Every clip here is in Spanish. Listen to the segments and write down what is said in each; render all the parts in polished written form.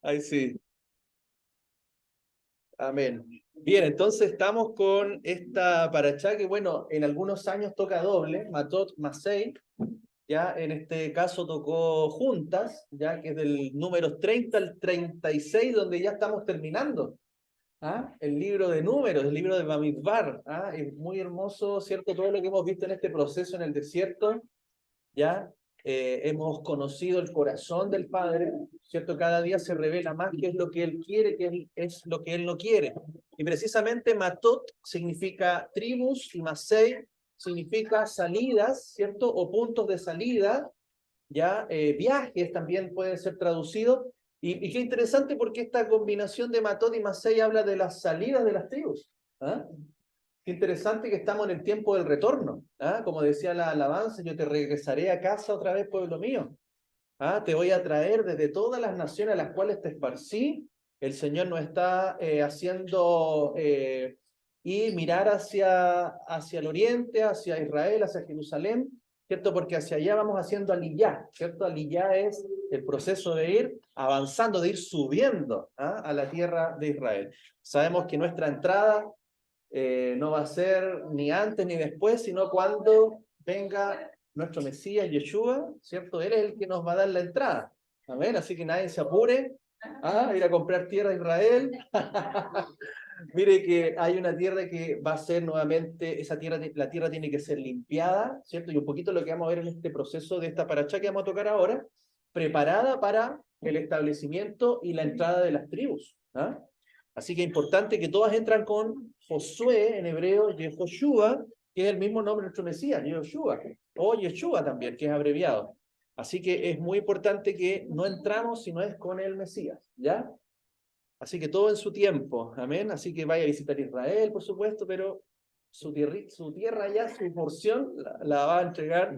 Ay, sí. Amén. Bien, entonces estamos con esta paraxá que, bueno, en algunos años toca doble, Matot Masei, ya en este caso tocó juntas, ya que es del número 30 al 36, donde ya estamos terminando. ¿Ah? El libro de números, el libro de Bamidbar. ¿Ah? Es muy hermoso, ¿cierto? Todo lo que hemos visto en este proceso en el desierto, ¿ya? Hemos conocido el corazón del Padre, ¿cierto? Cada día se revela más qué es lo que Él quiere, es lo que Él no quiere. Y precisamente Matot significa tribus y Masei significa salidas, ¿cierto? O puntos de salida, ¿ya? Viajes también pueden ser traducidos. Y qué interesante porque esta combinación de Matot y Masei habla de las salidas de las tribus. ¿Ah? Qué interesante que estamos en el tiempo del retorno. ¿Ah? Como decía la alabanza, yo te regresaré a casa otra vez, pueblo mío. ¿Ah? Te voy a traer desde todas las naciones a las cuales te esparcí. El Señor nos está haciendo y mirar hacia el oriente, hacia Israel, hacia Jerusalén, ¿cierto? Porque hacia allá vamos haciendo aliyá, ¿cierto? Aliyá es el proceso de ir avanzando, de ir subiendo, ¿ah? A la tierra de Israel. Sabemos que nuestra entrada no va a ser ni antes ni después, sino cuando venga nuestro Mesías, Yeshua, ¿cierto? Él es el que nos va a dar la entrada. Amén. Así que nadie se apure a ir a comprar tierra a Israel. Mire que hay una tierra que va a ser nuevamente, esa tierra, la tierra tiene que ser limpiada, ¿cierto? Y un poquito lo que vamos a ver en este proceso de esta paracha que vamos a tocar ahora, preparada para el establecimiento y la entrada de las tribus. ¿Ah? Así que es importante que todas entran con Josué en hebreo, Yehoshua, que es el mismo nombre de nuestro Mesías, Yehoshua, o Yeshua también, que es abreviado. Así que es muy importante que no entramos si no es con el Mesías, ¿ya? Así que todo en su tiempo, amén. Así que vaya a visitar Israel, por supuesto, pero su tierra ya, su porción, la va a entregar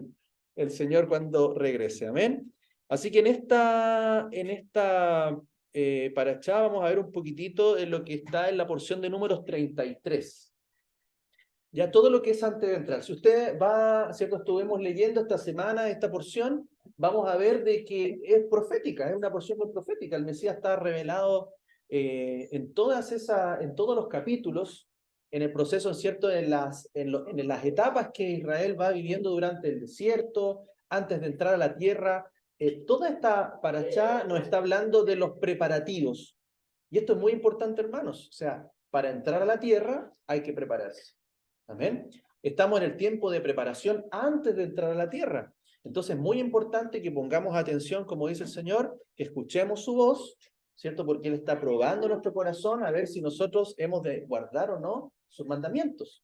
el Señor cuando regrese, amén. Así que en esta paraxá vamos a ver un poquitito de lo que está en la porción de números 33. Ya todo lo que es antes de entrar. Si usted va, ¿cierto? Estuvimos leyendo esta semana esta porción, vamos a ver de que es profética, es una porción muy profética. El Mesías está revelado en todos los capítulos, en el proceso, ¿cierto? En las etapas que Israel va viviendo durante el desierto, antes de entrar a la tierra. Toda esta paraxá nos está hablando de los preparativos. Y esto es muy importante, hermanos. O sea, para entrar a la tierra hay que prepararse. Amén. Estamos en el tiempo de preparación antes de entrar a la tierra. Entonces, es muy importante que pongamos atención, como dice el Señor, que escuchemos su voz, ¿cierto? Porque Él está probando nuestro corazón a ver si nosotros hemos de guardar o no sus mandamientos.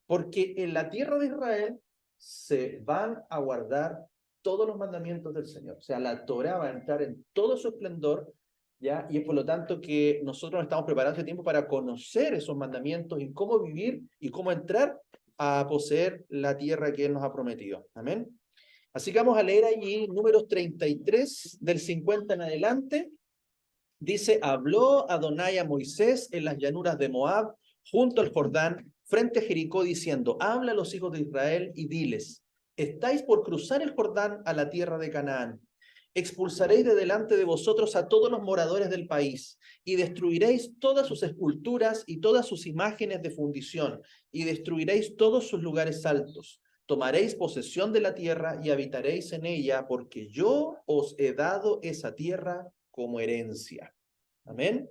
Porque en la tierra de Israel se van a guardar todos los mandamientos del Señor. O sea, la Torah va a entrar en todo su esplendor, ¿ya? Y es por lo tanto que nosotros nos estamos preparando este tiempo para conocer esos mandamientos y cómo vivir y cómo entrar a poseer la tierra que Él nos ha prometido. Amén. Así que vamos a leer allí números 33 del 50 en adelante. Dice, habló Adonai a Moisés en las llanuras de Moab, junto al Jordán, frente a Jericó, diciendo, habla a los hijos de Israel y diles, estáis por cruzar el Jordán a la tierra de Canaán. Expulsaréis de delante de vosotros a todos los moradores del país, y destruiréis todas sus esculturas y todas sus imágenes de fundición, y destruiréis todos sus lugares altos. Tomaréis posesión de la tierra y habitaréis en ella, porque yo os he dado esa tierra como herencia. Amén.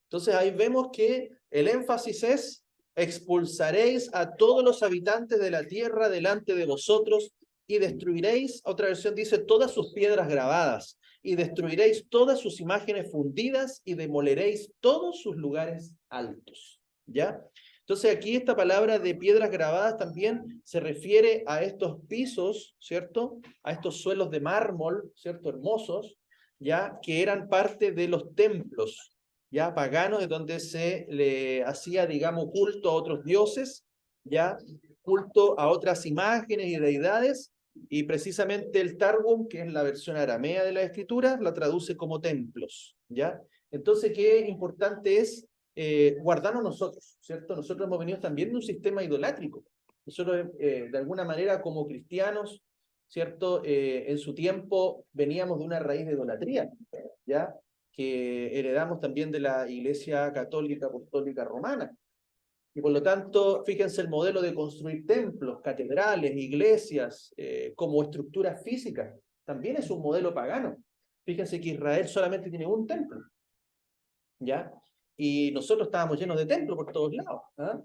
Entonces ahí vemos que el énfasis es, expulsaréis a todos los habitantes de la tierra delante de vosotros y destruiréis, otra versión dice, todas sus piedras grabadas y destruiréis todas sus imágenes fundidas y demoleréis todos sus lugares altos. ¿Ya? Entonces aquí esta palabra de piedras grabadas también se refiere a estos pisos, ¿cierto? A estos suelos de mármol, ¿cierto? Hermosos, ¿ya? Que eran parte de los templos, ¿ya? Paganos, de donde se le hacía, digamos, culto a otros dioses, ¿ya? Culto a otras imágenes y deidades, y precisamente el Targum, que es la versión aramea de la escritura, la traduce como templos, ¿ya? Entonces, qué importante es guardarnos nosotros, ¿cierto? Nosotros hemos venido también de un sistema idolátrico. Nosotros, de alguna manera, como cristianos, ¿cierto? En su tiempo veníamos de una raíz de idolatría, ¿ya? que heredamos también de la Iglesia Católica Apostólica Romana. Y por lo tanto, fíjense el modelo de construir templos, catedrales, iglesias, como estructuras físicas. También es un modelo pagano. Fíjense que Israel solamente tiene un templo, ¿ya? Y nosotros estábamos llenos de templos por todos lados, ¿ah?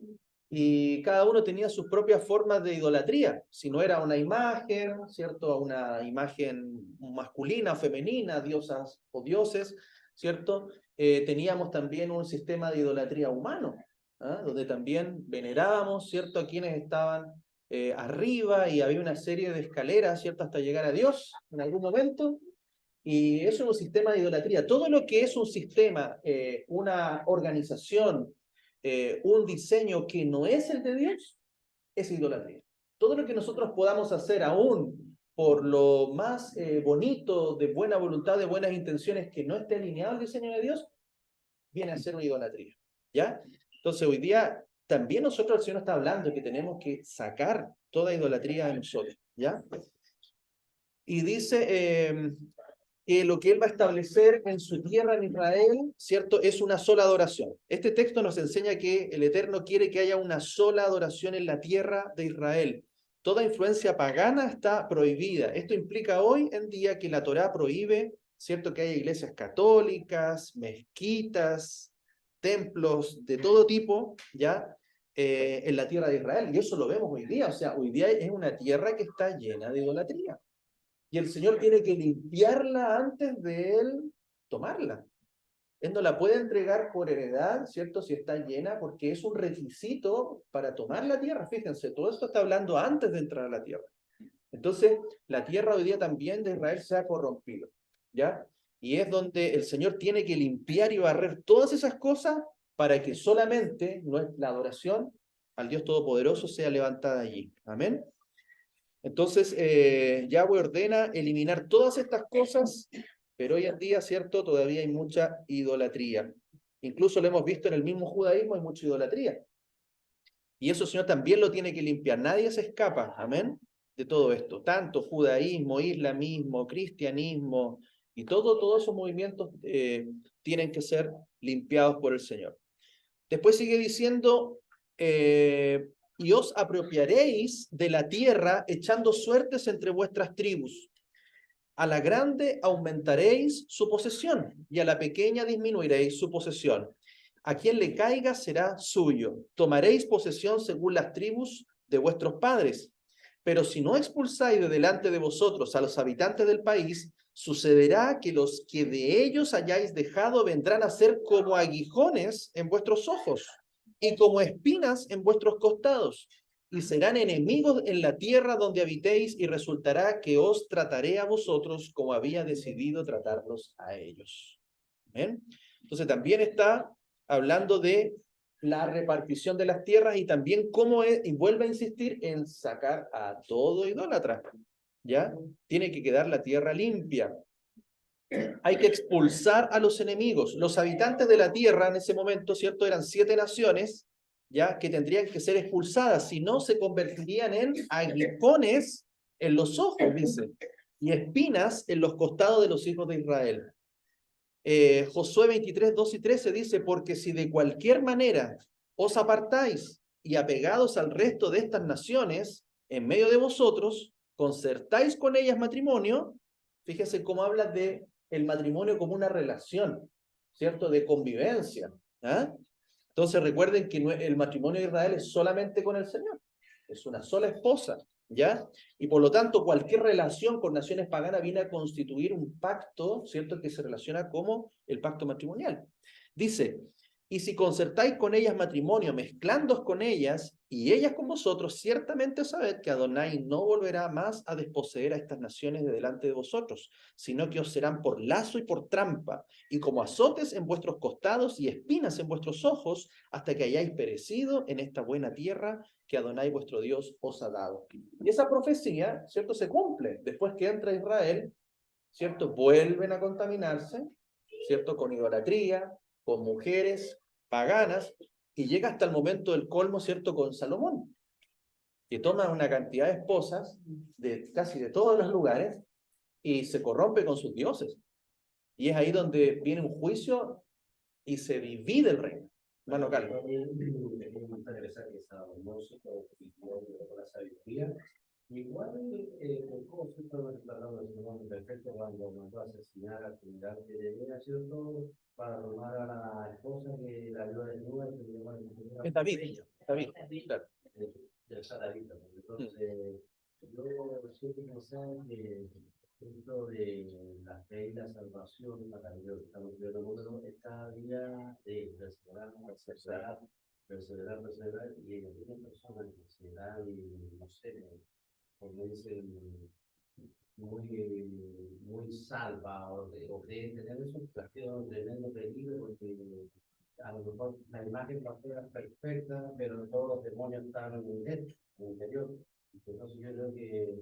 Y cada uno tenía sus propias formas de idolatría. Si no era una imagen, ¿cierto? Una imagen masculina o femenina, diosas o dioses, ¿cierto? Teníamos también un sistema de idolatría humano, ¿ah? Donde también venerábamos, ¿cierto? A quienes estaban arriba, y había una serie de escaleras, ¿cierto? Hasta llegar a Dios en algún momento. Y eso es un sistema de idolatría. Todo lo que es un sistema, una organización, un diseño que no es el de Dios, es idolatría. Todo lo que nosotros podamos hacer, aún por lo más bonito, de buena voluntad, de buenas intenciones, que no esté alineado al diseño de Dios, viene a ser una idolatría. ¿Ya? Entonces hoy día también nosotros, el Señor está hablando que tenemos que sacar toda idolatría de nosotros. ¿Ya? Y dice que lo que Él va a establecer en su tierra, en Israel, ¿cierto? Es una sola adoración. Este texto nos enseña que el Eterno quiere que haya una sola adoración en la tierra de Israel. Toda influencia pagana está prohibida. Esto implica hoy en día que la Torá prohíbe, ¿cierto? Que haya iglesias católicas, mezquitas, templos de todo tipo, ¿ya? En la tierra de Israel. Y eso lo vemos hoy día. O sea, hoy día es una tierra que está llena de idolatría. Y el Señor tiene que limpiarla antes de Él tomarla. Él no la puede entregar por heredad, ¿cierto? Si está llena, porque es un requisito para tomar la tierra. Fíjense, todo esto está hablando antes de entrar a la tierra. Entonces, la tierra hoy día también de Israel se ha corrompido, ¿ya? Y es donde el Señor tiene que limpiar y barrer todas esas cosas para que solamente la adoración al Dios Todopoderoso sea levantada allí. Amén. Entonces, Yahweh ordena eliminar todas estas cosas, pero hoy en día, ¿cierto? Todavía hay mucha idolatría. Incluso lo hemos visto en el mismo judaísmo, hay mucha idolatría. Y eso el Señor también lo tiene que limpiar. Nadie se escapa, amén, de todo esto. Tanto judaísmo, islamismo, cristianismo y todos esos movimientos tienen que ser limpiados por el Señor. Después sigue diciendo, y os apropiaréis de la tierra echando suertes entre vuestras tribus. A la grande aumentaréis su posesión y a la pequeña disminuiréis su posesión. A quien le caiga será suyo. Tomaréis posesión según las tribus de vuestros padres. Pero si no expulsáis de delante de vosotros a los habitantes del país, sucederá que los que de ellos hayáis dejado vendrán a ser como aguijones en vuestros ojos y como espinas en vuestros costados, y serán enemigos en la tierra donde habitéis, y resultará que os trataré a vosotros como había decidido tratarlos a ellos. ¿Ven? Entonces también está hablando de la repartición de las tierras y también cómo es, y vuelve a insistir en sacar a todo idólatra, ¿ya? Tiene que quedar la tierra limpia. Hay que expulsar a los enemigos. Los habitantes de la tierra en ese momento, ¿cierto? Eran 7 naciones, ¿ya? Que tendrían que ser expulsadas, si no se convertirían en aguijones en los ojos, dice, y espinas en los costados de los hijos de Israel. Josué 23, 2 y 13 dice, porque si de cualquier manera os apartáis y apegados al resto de estas naciones, en medio de vosotros, concertáis con ellas matrimonio. Fíjense cómo habla de el matrimonio como una relación, ¿cierto? De convivencia. ¿Ah? Entonces recuerden que el matrimonio de Israel es solamente con el Señor. Es una sola esposa, ¿ya? Y por lo tanto, cualquier relación con naciones paganas viene a constituir un pacto, ¿cierto? Que se relaciona como el pacto matrimonial. Dice, y si concertáis con ellas matrimonio, mezclándoos con ellas, y ellas con vosotros, ciertamente sabed que Adonai no volverá más a desposeer a estas naciones de delante de vosotros, sino que os serán por lazo y por trampa, y como azotes en vuestros costados y espinas en vuestros ojos, hasta que hayáis perecido en esta buena tierra que Adonai vuestro Dios os ha dado. Y esa profecía, ¿cierto? Se cumple. Después que entra Israel, ¿cierto? Vuelven a contaminarse, ¿cierto? Con idolatría, con mujeres paganas, y llega hasta el momento del colmo, ¿cierto? Con Salomón, que toma una cantidad de esposas de casi de todos los lugares y se corrompe con sus dioses. Y es ahí donde viene un juicio y se divide el reino. Hermano Carlos. Me gusta regresar que Salomón se convirtió con la sabiduría. Igual, ¿cómo se puede declarar el hombre perfecto cuando mandó a asesinar al general que debía hacer todo para tomar a la esposa que la vio desnuda? Es David, David, claro. Del saladita. Entonces, yo siempre pensaba que dentro de la fe y la salvación, para Dios, estamos viendo número, está día de perseverar, y en aquellas personas que se dan, no sé, como dicen, muy salva o creen tener eso, tiene un tremendo peligro porque a lo mejor la imagen va a ser perfecta, pero todos los demonios están dentro, en el interior. Entonces yo creo que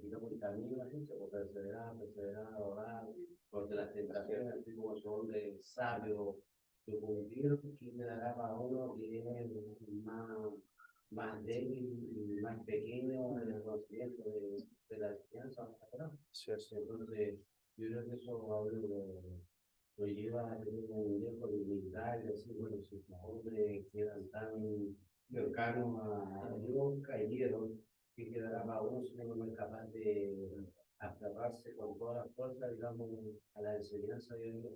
digamos, el camino es ese, o perseverar, orar, porque las tentaciones, así como son hombre sabio, que cumplir, que le dará para uno que es más débil y más pequeño en el conocimiento de la enseñanza. Sí, entonces, yo creo que eso a uno lo lleva a tener un dejo de humildad y decir, bueno, si los hombres quedan tan cercanos a Dios, cayeron, que quedará para uno si uno no es capaz de aferrarse con toda la fuerza, digamos, a la enseñanza de Dios.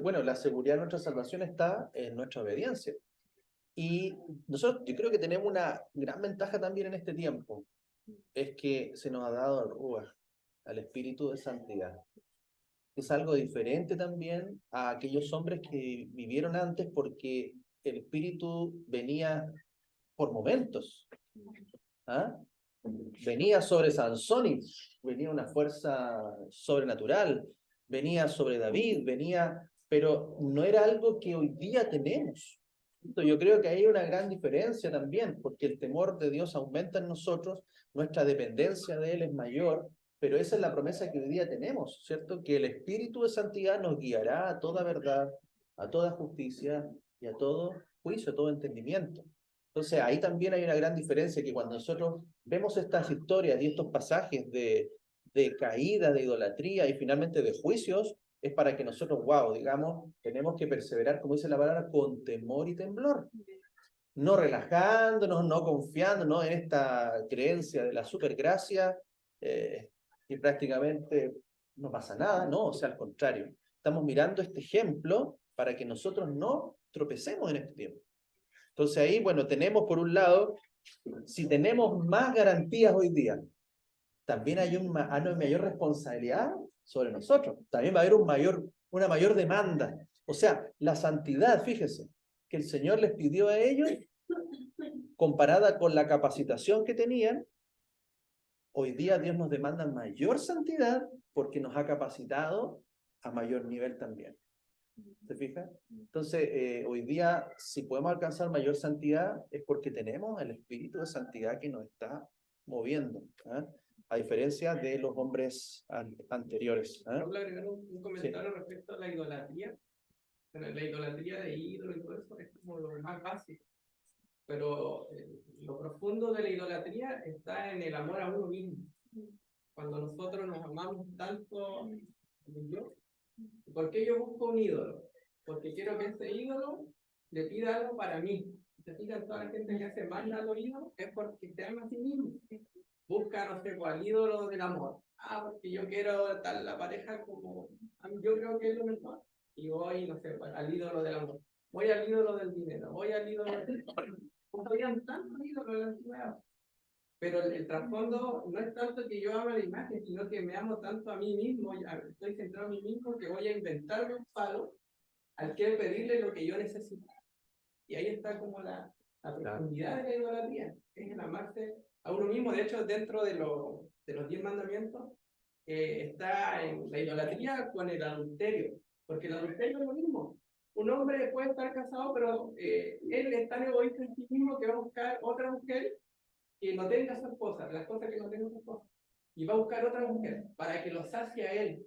Bueno, la seguridad de nuestra salvación está en nuestra obediencia. Y nosotros, yo creo que tenemos una gran ventaja también en este tiempo, es que se nos ha dado al Ruach, al Espíritu de Santidad. Es algo diferente también a aquellos hombres que vivieron antes porque el Espíritu venía por momentos. ¿Ah? Venía sobre Sansón y venía una fuerza sobrenatural, venía sobre David, pero no era algo que hoy día tenemos. Yo creo que hay una gran diferencia también, porque el temor de Dios aumenta en nosotros, nuestra dependencia de Él es mayor, pero esa es la promesa que hoy día tenemos, ¿cierto? Que el Espíritu de Santidad nos guiará a toda verdad, a toda justicia y a todo juicio, a todo entendimiento. Entonces ahí también hay una gran diferencia, que cuando nosotros vemos estas historias y estos pasajes de caída, de idolatría y finalmente de juicios, es para que nosotros, wow, digamos, tenemos que perseverar, como dice la palabra, con temor y temblor. No relajándonos, no confiándonos en esta creencia de la supergracia, que prácticamente no pasa nada, no, o sea, al contrario. Estamos mirando este ejemplo para que nosotros no tropecemos en este tiempo. Entonces ahí, bueno, tenemos por un lado, si tenemos más garantías hoy día, también hay una mayor responsabilidad sobre nosotros. También va a haber una mayor demanda. O sea, la santidad, fíjese, que el Señor les pidió a ellos, comparada con la capacitación que tenían, hoy día Dios nos demanda mayor santidad porque nos ha capacitado a mayor nivel también. ¿Se fija? Entonces, hoy día, si podemos alcanzar mayor santidad, es porque tenemos el espíritu de santidad que nos está moviendo, ¿eh? A diferencia de los hombres anteriores. ¿Puedo agregar un comentario respecto a la idolatría? La idolatría de ídolos y todo eso es como lo más básico. Pero lo profundo de la idolatría está en el amor a uno mismo. Cuando nosotros nos amamos tanto, yo, ¿por qué yo busco un ídolo? Porque quiero que ese ídolo le pida algo para mí. ¿Se fijan? Toda la gente que hace mal a los ídolos es porque se ama a sí mismo. Busca, no sé, al ídolo del amor. Ah, porque yo quiero tal la pareja como yo creo que es lo mejor. Y voy, no sé, al ídolo del amor. Voy al ídolo del dinero. Voy al ídolo del... Podrían tantos ídolos en la ciudad. Pero el trasfondo no es tanto que yo ame la imagen, sino que me amo tanto a mí mismo, estoy centrado en mí mismo, que voy a inventarme un palo al que pedirle lo que yo necesito. Y ahí está como la profundidad de la idolatría, es el amarse a uno mismo. De hecho, dentro de los 10 mandamientos, está en la idolatría con el adulterio, porque el adulterio es lo mismo. Un hombre puede estar casado, pero él es tan egoísta en sí mismo que va a buscar otra mujer que no tenga su esposa, las cosas que no tenga su esposa, y va a buscar otra mujer para que lo sacie a él.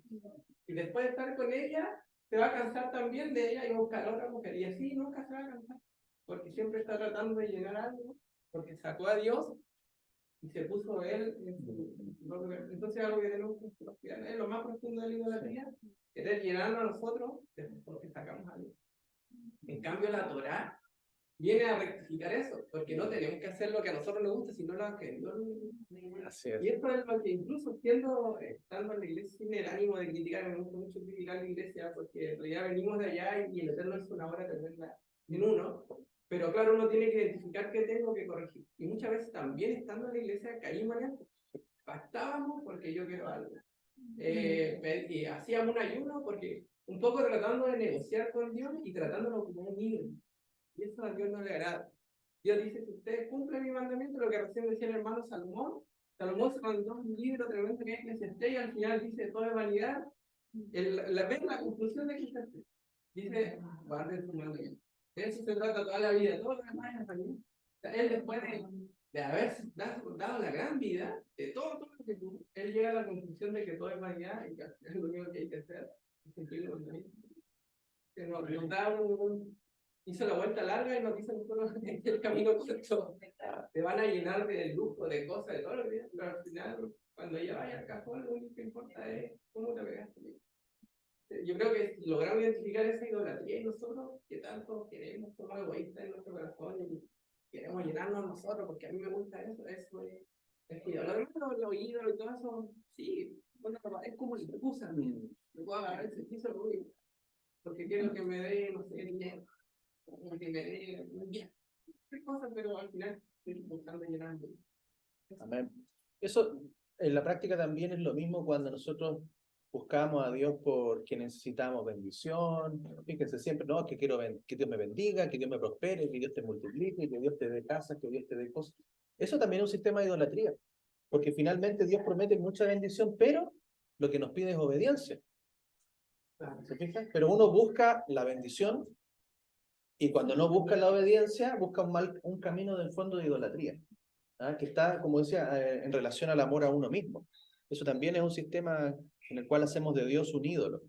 Y después de estar con ella, se va a cansar también de ella y va a buscar otra mujer. Y así nunca se va a cansar, porque siempre está tratando de llenar algo, porque sacó a Dios y se puso él entonces algo que tenemos que cuidar es lo más profundo de la idolatría, querer llenarnos a nosotros de lo que sacamos a Dios. En cambio la Torá viene a rectificar eso, porque no tenemos que hacer lo que a nosotros nos gusta, sino lo que Dios nos gusta. Así es. Y esto es lo que incluso estando en la iglesia sin el ánimo de criticar, me gusta mucho criticar la iglesia, porque en realidad venimos de allá y el Eterno es una hora tenerla en uno, pero claro, uno tiene que identificar qué tengo que corregir. Y muchas veces también estando en la iglesia caímos en esto. Pactábamos porque yo quiero algo. Y hacíamos un ayuno porque un poco tratando de negociar con Dios y tratándolo como un ídolo. Y eso a Dios no le agrada. Dios dice, si ustedes cumplen mi mandamiento, lo que recién decía el hermano Salomón se mandó un libro tremendo que es Eclesiastés, y al final dice, todo es vanidad. Ven la conclusión de Eclesiastés. Dice, guarden su mandamiento. De eso se trata toda la vida, todo lo demás es vanidad. O sea, él después de haber dado la gran vida, de todo lo que tuvo, él llega a la conclusión de que todo es vanidad y que es lo único que hay que hacer es cumplir los mandamientos. Que nos da hizo la vuelta larga y nos dice el camino corto. Te van a llenar de lujo, de cosas, de todo lo que tienes, pero al final, cuando ya vayas al cajón, lo único que importa es cómo te pegaste. Yo creo que logramos identificar esa idolatría y nosotros, que tanto queremos, somos egoístas en nuestro corazón y queremos llenarnos nosotros, porque a mí me gusta eso es idolatría, los ídolos y todo eso, sí, bueno, es como si te excusa, me puedo agarrar ese piso, porque quiero que me dé, no sé, dinero. Que me dé bien, qué cosas, pero al final estoy buscando llenando. Amén. Eso en la práctica también es lo mismo cuando nosotros buscamos a Dios porque necesitamos bendición. Fíjense siempre, no, que quiero que Dios me bendiga, que Dios me prospere, que Dios te multiplique, que Dios te dé casas, que Dios te dé cosas. Eso también es un sistema de idolatría, porque finalmente Dios promete mucha bendición, pero lo que nos pide es obediencia. ¿Se fijan? Pero uno busca la bendición y cuando no busca la obediencia, busca un camino del fondo de idolatría, que está, como decía, en relación al amor a uno mismo. Eso también es un sistema en el cual hacemos de Dios un ídolo.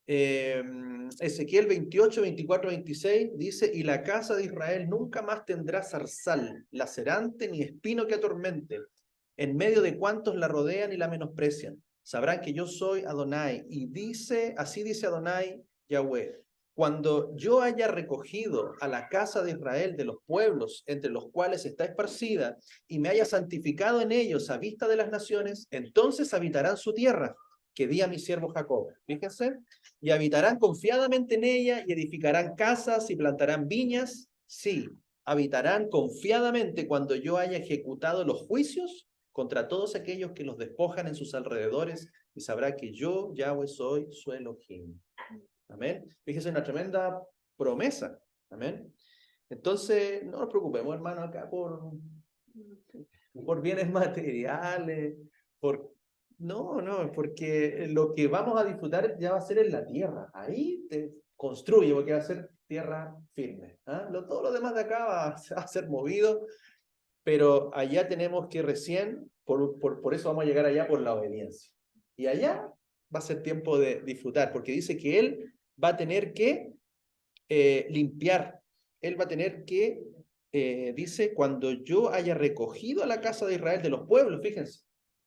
Ezequiel 28, 24, 26 dice, y la casa de Israel nunca más tendrá zarzal, lacerante ni espino que atormente, en medio de cuantos la rodean y la menosprecian. Sabrán que yo soy Adonai. Y dice, así dice Adonai Yahweh. Cuando yo haya recogido a la casa de Israel de los pueblos entre los cuales está esparcida y me haya santificado en ellos a vista de las naciones, entonces habitarán su tierra, que di a mi siervo Jacob. Fíjense, y habitarán confiadamente en ella y edificarán casas y plantarán viñas. Sí, habitarán confiadamente cuando yo haya ejecutado los juicios contra todos aquellos que los despojan en sus alrededores y sabrá que yo, Yahweh, soy su Elohim. Amén. Fíjese, una tremenda promesa. Amén. Entonces, no nos preocupemos, hermano, acá por bienes materiales, no, porque lo que vamos a disfrutar ya va a ser en la tierra. Ahí te construye, porque va a ser tierra firme. Todo lo demás de acá va a ser movido, pero allá tenemos que recién, por eso vamos a llegar allá por la obediencia. Y allá va a ser tiempo de disfrutar, porque dice que Él va a tener que limpiar, Él va a tener que, dice, cuando yo haya recogido a la casa de Israel de los pueblos, fíjense,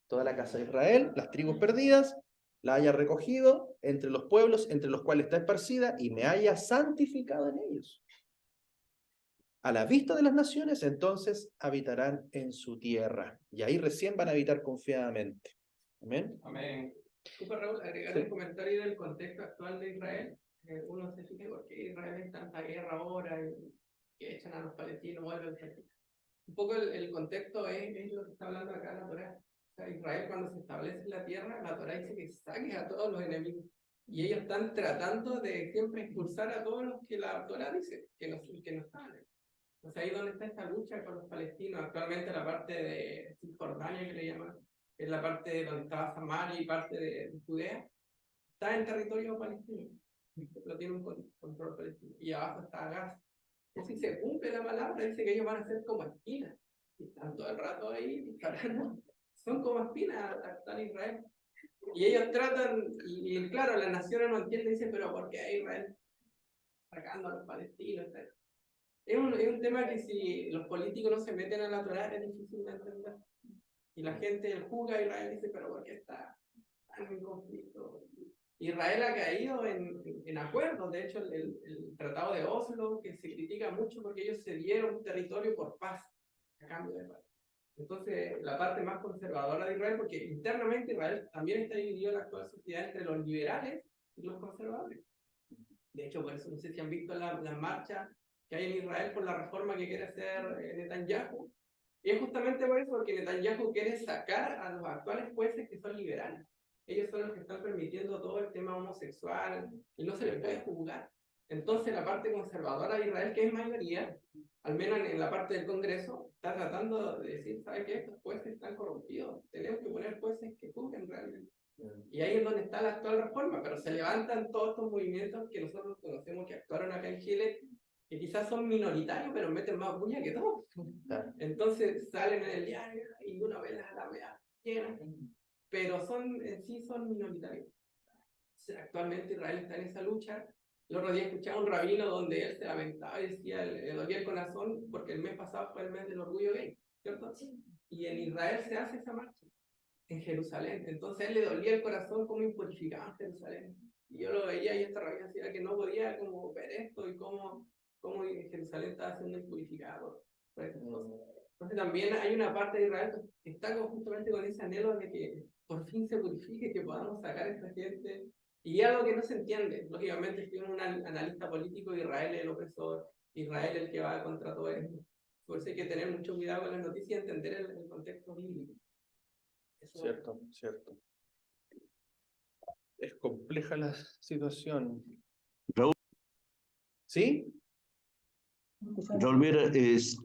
toda la casa de Israel, las tribus perdidas, la haya recogido entre los pueblos entre los cuales está esparcida y me haya santificado en ellos. A la vista de las naciones, entonces habitarán en su tierra. Y ahí recién van a habitar confiadamente. Amén. Amén. Super Raúl, agregar un comentario del contexto actual de Israel. Uno se fija por qué Israel es tanta guerra ahora y que echan a los palestinos, vuelven. Un poco el contexto es lo que está hablando acá la Torá. O sea, Israel cuando se establece en la tierra, la Torá dice que saque a todos los enemigos. Y ellos están tratando de siempre expulsar a todos los que la Torá dice que no están. O sea, ahí donde está esta lucha con los palestinos. Actualmente la parte de Cisjordania, que le llaman, es la parte donde estaba Samaria y parte de Judea, está en territorio palestino. Lo tiene un control palestino. Y abajo está Gaza. Y si se cumple la palabra, dice que ellos van a ser como espinas. Y están todo el rato ahí disparando. Son como espinas, están en Israel. Y ellos tratan, y claro, las naciones no entienden, dicen, pero ¿por qué Israel atacando a los palestinos? es un tema que si los políticos no se meten a la Torá es difícil de entender. Y la gente juzga a Israel y dice, pero ¿por qué está tan en conflicto? Israel ha caído en acuerdos. De hecho, el Tratado de Oslo, que se critica mucho porque ellos cedieron territorio por paz, a cambio de paz. Entonces, la parte más conservadora de Israel, porque internamente Israel también está dividido en la actual sociedad entre los liberales y los conservadores. De hecho, por eso no sé si han visto la marcha que hay en Israel por la reforma que quiere hacer Netanyahu. Y es justamente por eso, porque Netanyahu quiere sacar a los actuales jueces que son liberales. Ellos son los que están permitiendo todo el tema homosexual y no se les puede juzgar. Entonces, la parte conservadora de Israel, que es mayoría, al menos en la parte del Congreso, está tratando de decir, ¿sabe qué? Estos jueces están corrompidos. Tenemos que poner jueces que juzguen realmente. Y ahí es donde está la actual reforma, pero se levantan todos estos movimientos que nosotros conocemos que actuaron acá en Chile, que quizás son minoritarios, pero meten más bulla que todos. Entonces salen en el diario y una vez la vea llena, pero en sí son minoritarios. Actualmente Israel está en esa lucha. El otro día escuchaba a un rabino donde él se lamentaba y decía, le dolía el corazón porque el mes pasado fue el mes del orgullo gay, ¿cierto? Y en Israel se hace esa marcha, en Jerusalén. Entonces a él le dolía el corazón cómo impurificaban Jerusalén. Y yo lo veía y esta rabina decía que no podía como ver esto y cómo Jerusalén estaba siendo impurificado. Entonces también hay una parte de Israel que está justamente con ese anhelo de que por fin se purifique, que podamos sacar a esta gente. Y es algo que no se entiende. Lógicamente, si un analista político, Israel es el opresor, Israel es el que va contra todo esto. Por eso hay que tener mucho cuidado con las noticias y entender el contexto bíblico. Cierto, cierto. Es compleja la situación. Raúl, ¿Sí? Raúl, mira,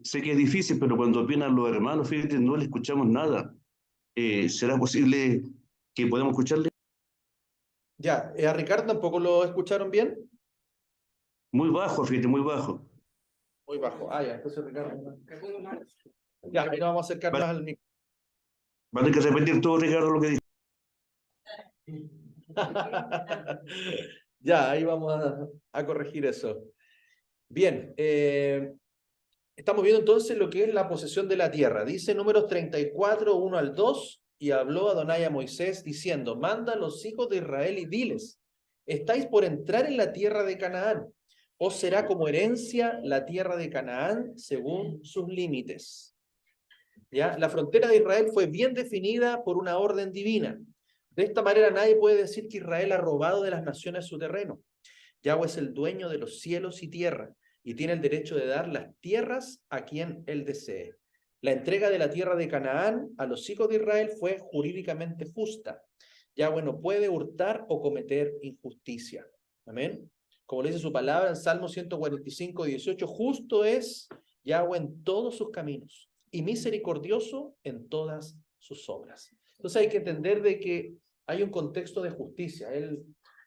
sé que es difícil, pero cuando opinan los hermanos, fíjate, no le escuchamos nada. ¿Será posible que podamos escucharle? Ya, ¿a Ricardo tampoco lo escucharon bien? Muy bajo, fíjate, muy bajo. Muy bajo. Ah, ya, entonces Ricardo. Ya, ahí nos vamos a acercar más al micrófono. Va a tener que repetir todo, Ricardo, lo que dice. Ya, ahí vamos a corregir eso. Bien, estamos viendo entonces lo que es la posesión de la tierra. Dice Números 34, 1 al 2, y habló Adonai a Moisés diciendo, manda a los hijos de Israel y diles, estáis por entrar en la tierra de Canaán, os será como herencia la tierra de Canaán según sus límites. ¿Ya? La frontera de Israel fue bien definida por una orden divina. De esta manera nadie puede decir que Israel ha robado de las naciones su terreno. Yahweh es el dueño de los cielos y tierra y tiene el derecho de dar las tierras a quien él desee. La entrega de la tierra de Canaán a los hijos de Israel fue jurídicamente justa. Yahweh no puede hurtar o cometer injusticia. Amén. Como le dice su palabra en Salmo 145, 18, justo es Yahweh en todos sus caminos y misericordioso en todas sus obras. Entonces hay que entender de que hay un contexto de justicia. Él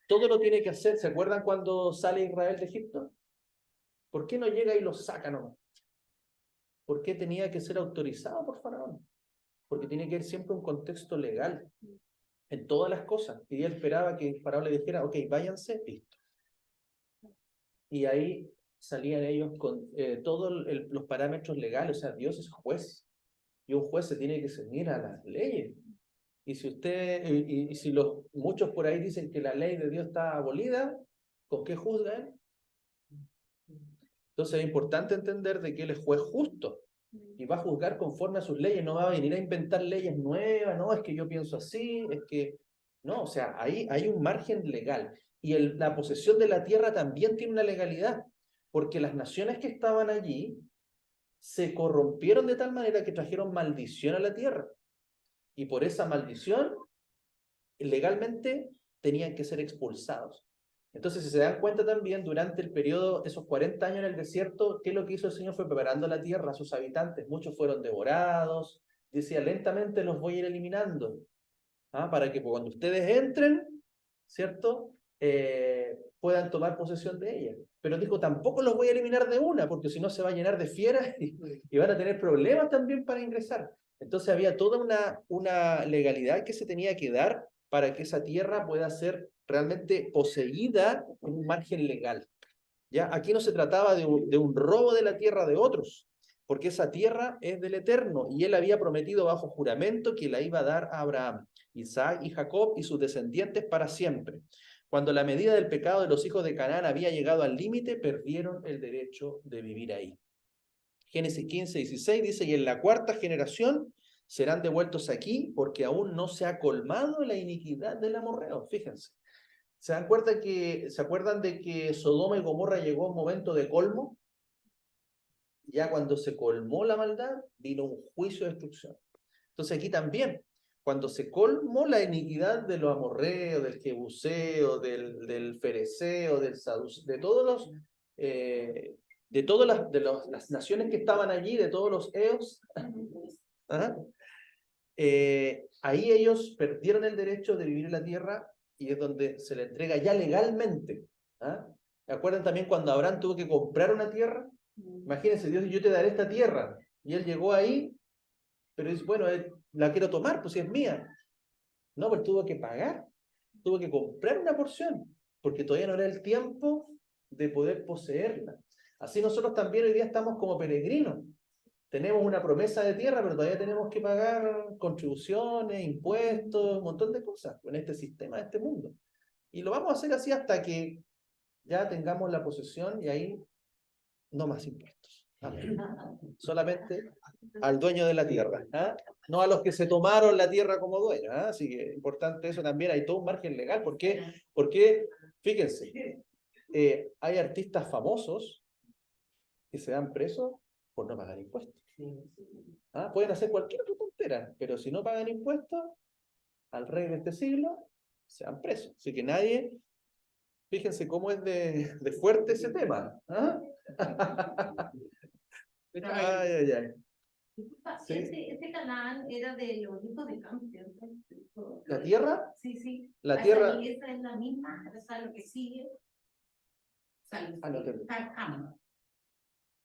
todo lo tiene que hacer. ¿Se acuerdan cuando sale Israel de Egipto? ¿Por qué no llega y lo saca nomás? ¿Por qué tenía que ser autorizado por Faraón? Porque tiene que haber siempre un contexto legal en todas las cosas. Y él esperaba que Faraón le dijera, ok, váyanse, listo. Y ahí salían ellos con todos los parámetros legales. O sea, Dios es juez. Y un juez se tiene que ceñir a las leyes. Y si muchos por ahí dicen que la ley de Dios está abolida, ¿con qué juzgan? Entonces es importante entender de que él es juez justo y va a juzgar conforme a sus leyes, no va a venir a inventar leyes nuevas, no, es que yo pienso así, es que... No, o sea, ahí hay un margen legal. Y la posesión de la tierra también tiene una legalidad, porque las naciones que estaban allí se corrompieron de tal manera que trajeron maldición a la tierra. Y por esa maldición, legalmente, tenían que ser expulsados. Entonces, si se dan cuenta también, durante el periodo, esos 40 años en el desierto, ¿qué es lo que hizo el Señor? Fue preparando la tierra a sus habitantes. Muchos fueron devorados. Decía, lentamente los voy a ir eliminando. Para que cuando ustedes entren, ¿cierto? Puedan tomar posesión de ella. Pero dijo, tampoco los voy a eliminar de una, porque si no se va a llenar de fieras y van a tener problemas también para ingresar. Entonces había toda una legalidad que se tenía que dar para que esa tierra pueda ser realmente poseída en un margen legal. ¿Ya? Aquí no se trataba de un robo de la tierra de otros, porque esa tierra es del Eterno, y él había prometido bajo juramento que la iba a dar a Abraham, Isaac y Jacob y sus descendientes para siempre. Cuando la medida del pecado de los hijos de Canaán había llegado al límite, perdieron el derecho de vivir ahí. Génesis 15:16 dice, y en la cuarta generación serán devueltos aquí, porque aún no se ha colmado la iniquidad del amorreo. Fíjense. ¿Se acuerdan de que Sodoma y Gomorra llegó a un momento de colmo? Ya cuando se colmó la maldad, vino un juicio de destrucción. Entonces aquí también, cuando se colmó la iniquidad de los amorreos, del jebuseo, del fereceo, del saduceo, de todos los, de todas las naciones que estaban allí, de todos los eos, ¿ah? Ahí ellos perdieron el derecho de vivir en la tierra y es donde se le entrega ya legalmente. ¿Ah? ¿Se acuerdan también cuando Abraham tuvo que comprar una tierra? Imagínense, Dios, yo te daré esta tierra. Y él llegó ahí, pero dice, bueno, la quiero tomar, pues si es mía. No, pues tuvo que pagar, tuvo que comprar una porción, porque todavía no era el tiempo de poder poseerla. Así nosotros también hoy día estamos como peregrinos. Tenemos una promesa de tierra, pero todavía tenemos que pagar contribuciones, impuestos, un montón de cosas en este sistema, en este mundo. Y lo vamos a hacer así hasta que ya tengamos la posesión y ahí no más impuestos. Amén. Solamente al dueño de la tierra, ¿ah? No a los que se tomaron la tierra como dueños. ¿Ah? Así que importante eso también, hay todo un margen legal. ¿Por qué? Porque, fíjense, hay artistas famosos que se dan presos por no pagar impuestos. ¿Ah? Pueden hacer cualquier otra tontera, pero si no pagan impuestos, al rey de este siglo, se dan presos. Así que nadie, fíjense cómo es de fuerte ese tema. ¿Ah? Ay, ay, ay. Disculpa, Sí. ese Canaán era de los hijos de Cam, ¿cierto? ¿La tierra? Sí, sí. La tierra. ¿Y esa es la misma? O sea, lo que sigue. O sea, Cam.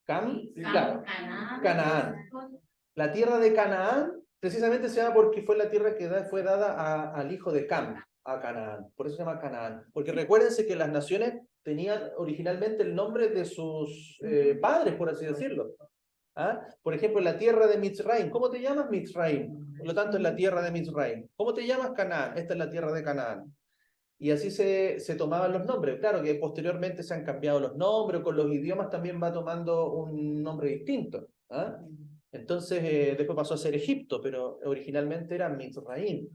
Cam, Sí, claro. Canaán. Canaán. La tierra de Canaán, precisamente se llama porque fue la tierra que fue dada al hijo de Cam, a Canaán. Por eso se llama Canaán. Porque recuérdense que las naciones tenían originalmente el nombre de sus padres, por así decirlo. ¿Ah? Por ejemplo, la tierra de Mitzrayim. ¿Cómo te llamas? Mitzrayim. Por lo tanto, es la tierra de Mitzrayim. ¿Cómo te llamas? Canaán. Esta es la tierra de Canaán. Y así se tomaban los nombres. Claro que posteriormente se han cambiado los nombres, con los idiomas también va tomando un nombre distinto. ¿Ah? Entonces, después pasó a ser Egipto, pero originalmente era Mitzrayim.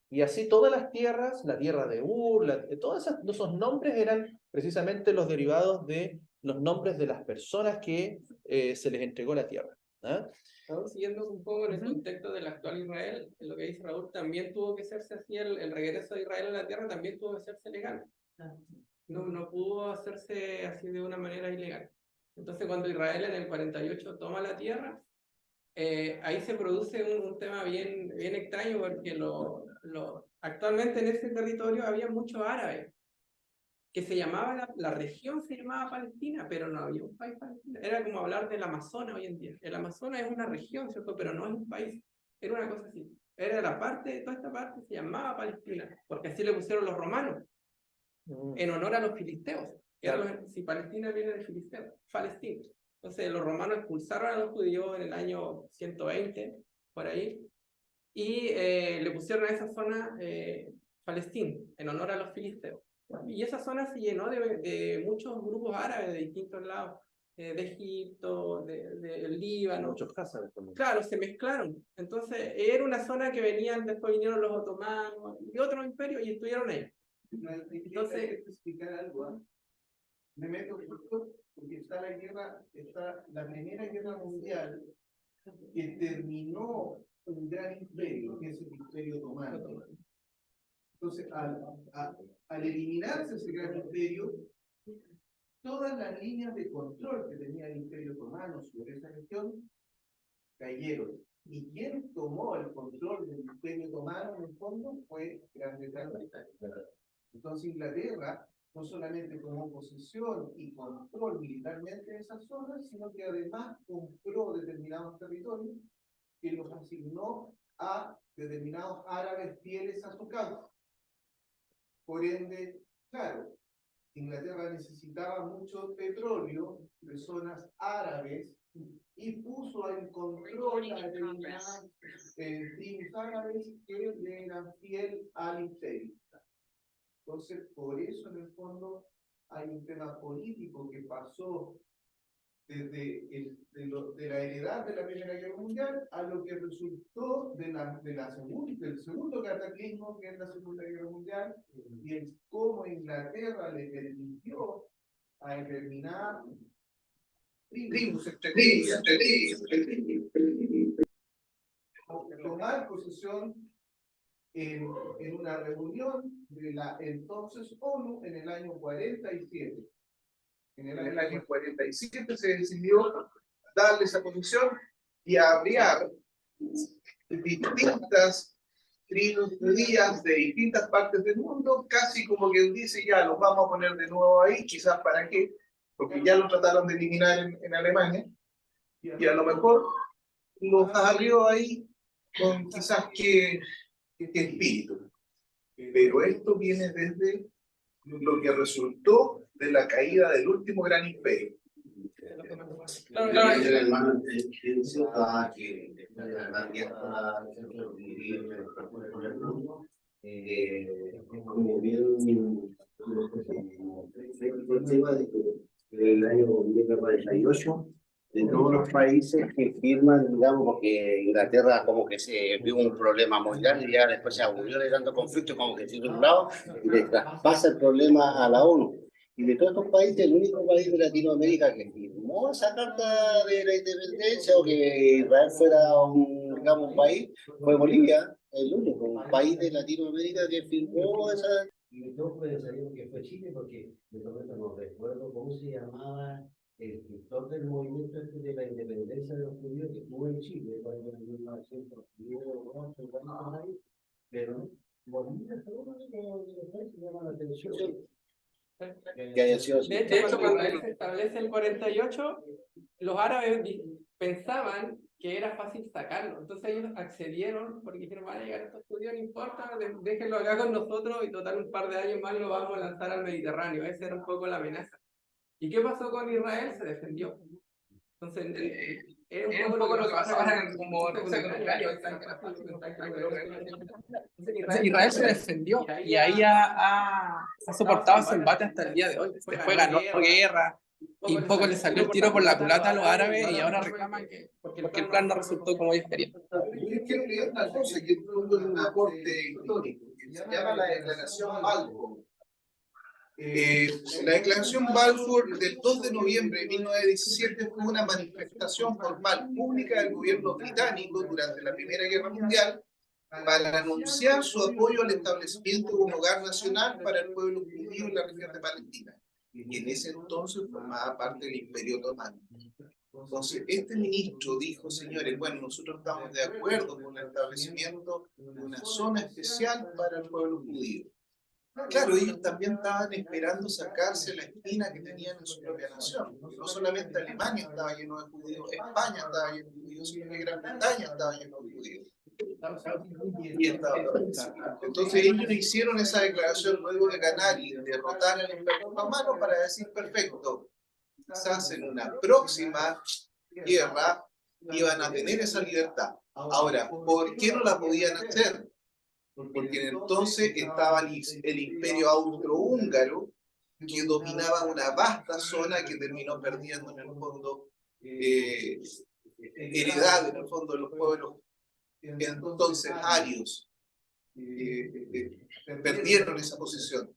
Y así todas las tierras, la tierra de Ur, todos esos nombres eran precisamente los derivados de los nombres de las personas que se les entregó la tierra. ¿Ah? Estamos siguiendo un poco en el contexto del actual Israel, en lo que dice Raúl, también tuvo que hacerse así, el regreso de Israel a la tierra también tuvo que hacerse legal. No pudo hacerse así de una manera ilegal. Entonces cuando Israel en el 48 toma la tierra, ahí se produce un tema bien extraño porque actualmente en ese territorio había muchos árabes que se llamaba, la región se llamaba Palestina, pero no había un país palestino. Era como hablar del Amazonas hoy en día. El Amazonas es una región, ¿cierto? Pero no es un país. Era una cosa así. Era la parte, toda esta parte se llamaba Palestina, porque así le pusieron los romanos, en honor a los filisteos. Si Palestina viene de filisteos, Palestina. Entonces los romanos expulsaron a los judíos en el año 120, por ahí, y le pusieron a esa zona Palestina, en honor a los filisteos. Y esa zona se llenó de muchos grupos árabes de distintos lados, de Egipto, del Líbano. Muchos árabes también. Claro, se mezclaron. Entonces, era una zona que después vinieron los otomanos y otros imperios y estuvieron ahí. Entonces, hay que explicar algo. ¿Eh? Me meto justo porque está la Primera Guerra Mundial que terminó un gran imperio, que es el Imperio Otomano. Entonces, al eliminarse ese gran imperio, todas las líneas de control que tenía el Imperio Otomano sobre esa región cayeron. ¿Y quién tomó el control del Imperio Otomano en el fondo? Fue Gran Bretaña. Entonces Inglaterra no solamente tomó posesión y control militarmente de esas zonas, sino que además compró determinados territorios que los asignó a determinados árabes fieles a su causa. Por ende, claro, Inglaterra necesitaba mucho petróleo de zonas árabes y puso en control a determinadas tribus árabes que le eran fiel al imperio. Entonces, por eso en el fondo hay un tema político que pasó desde de la heredad de la Primera Guerra Mundial a lo que resultó del segundo cataclismo, que es la Segunda Guerra Mundial, y el cómo Inglaterra le permitió a determinar tribus, tomar posesión en una reunión de la entonces ONU en el año 47. En el año 47 se decidió darle esa posición y ampliar distintas tribus judías de distintas partes del mundo, casi como quien dice, ya los vamos a poner de nuevo ahí, quizás para qué, porque ya lo trataron de eliminar en Alemania, y a lo mejor los abrió ahí con quizás qué espíritu. Pero esto viene desde lo que resultó de la caída del último gran imperio. El hermano decía que después de la gran guerra por el mundo, como bien el tema de que el año 1948, de todos los países que firman, digamos, porque Inglaterra como que se vio un problema muy grande y ya después se aburrió de tanto conflicto, como que se hizo un lado y le traspasa el problema a la ONU. Y de todos estos países, el único país de Latinoamérica que firmó esa carta de la independencia o que Israel fuera digamos, un país fue Bolivia, el único país de Latinoamérica que firmó esa. Y yo puede saber que fue Chile porque de momento no recuerdo cómo se llamaba el escritor del movimiento de la independencia de los judíos que estuvo en Chile cuando en 1908, pero Bolivia fue uno de los que llama la atención. De hecho, cuando Israel se establece el 48, los árabes pensaban que era fácil sacarlo. Entonces ellos accedieron porque dijeron, van a llegar estos judíos, no importa, déjenlo acá con nosotros y total un par de años más lo vamos a lanzar al Mediterráneo. Esa era un poco la amenaza. ¿Y qué pasó con Israel? Se defendió. Entonces, era un poco lo que pasaba como Israel se defendió y ahí ha soportado ese embate hasta el día de hoy. Después ganó guerra y un poco le salió el tiro por la culata a los árabes y ahora reclaman que porque el plan no resultó como ellos querían. Quiero leer una cosa que es un aporte histórico que se llama la Declaración Balfour. La Declaración Balfour del 2 de noviembre de 1917 fue una manifestación formal pública del gobierno británico durante la Primera Guerra Mundial para anunciar su apoyo al establecimiento de un hogar nacional para el pueblo judío en la región de Palestina, y en ese entonces formaba parte del Imperio Otomano. Entonces, este ministro dijo, señores, bueno, nosotros estamos de acuerdo con el establecimiento de una zona especial para el pueblo judío. Claro, ellos también estaban esperando sacarse la espina que tenían en su propia nación. Porque no solamente Alemania estaba lleno de judíos, España estaba lleno de judíos, sino que Gran Bretaña estaba lleno de judíos. Entonces ellos hicieron esa declaración luego de ganar y derrotar al Imperio Otomano para decir, perfecto, quizás en una próxima guerra iban a tener esa libertad. Ahora, ¿por qué no la podían hacer? Porque entonces estaba el imperio austrohúngaro que dominaba una vasta zona que terminó perdiendo en el fondo heredad en el fondo de los pueblos entonces arios perdieron esa posición.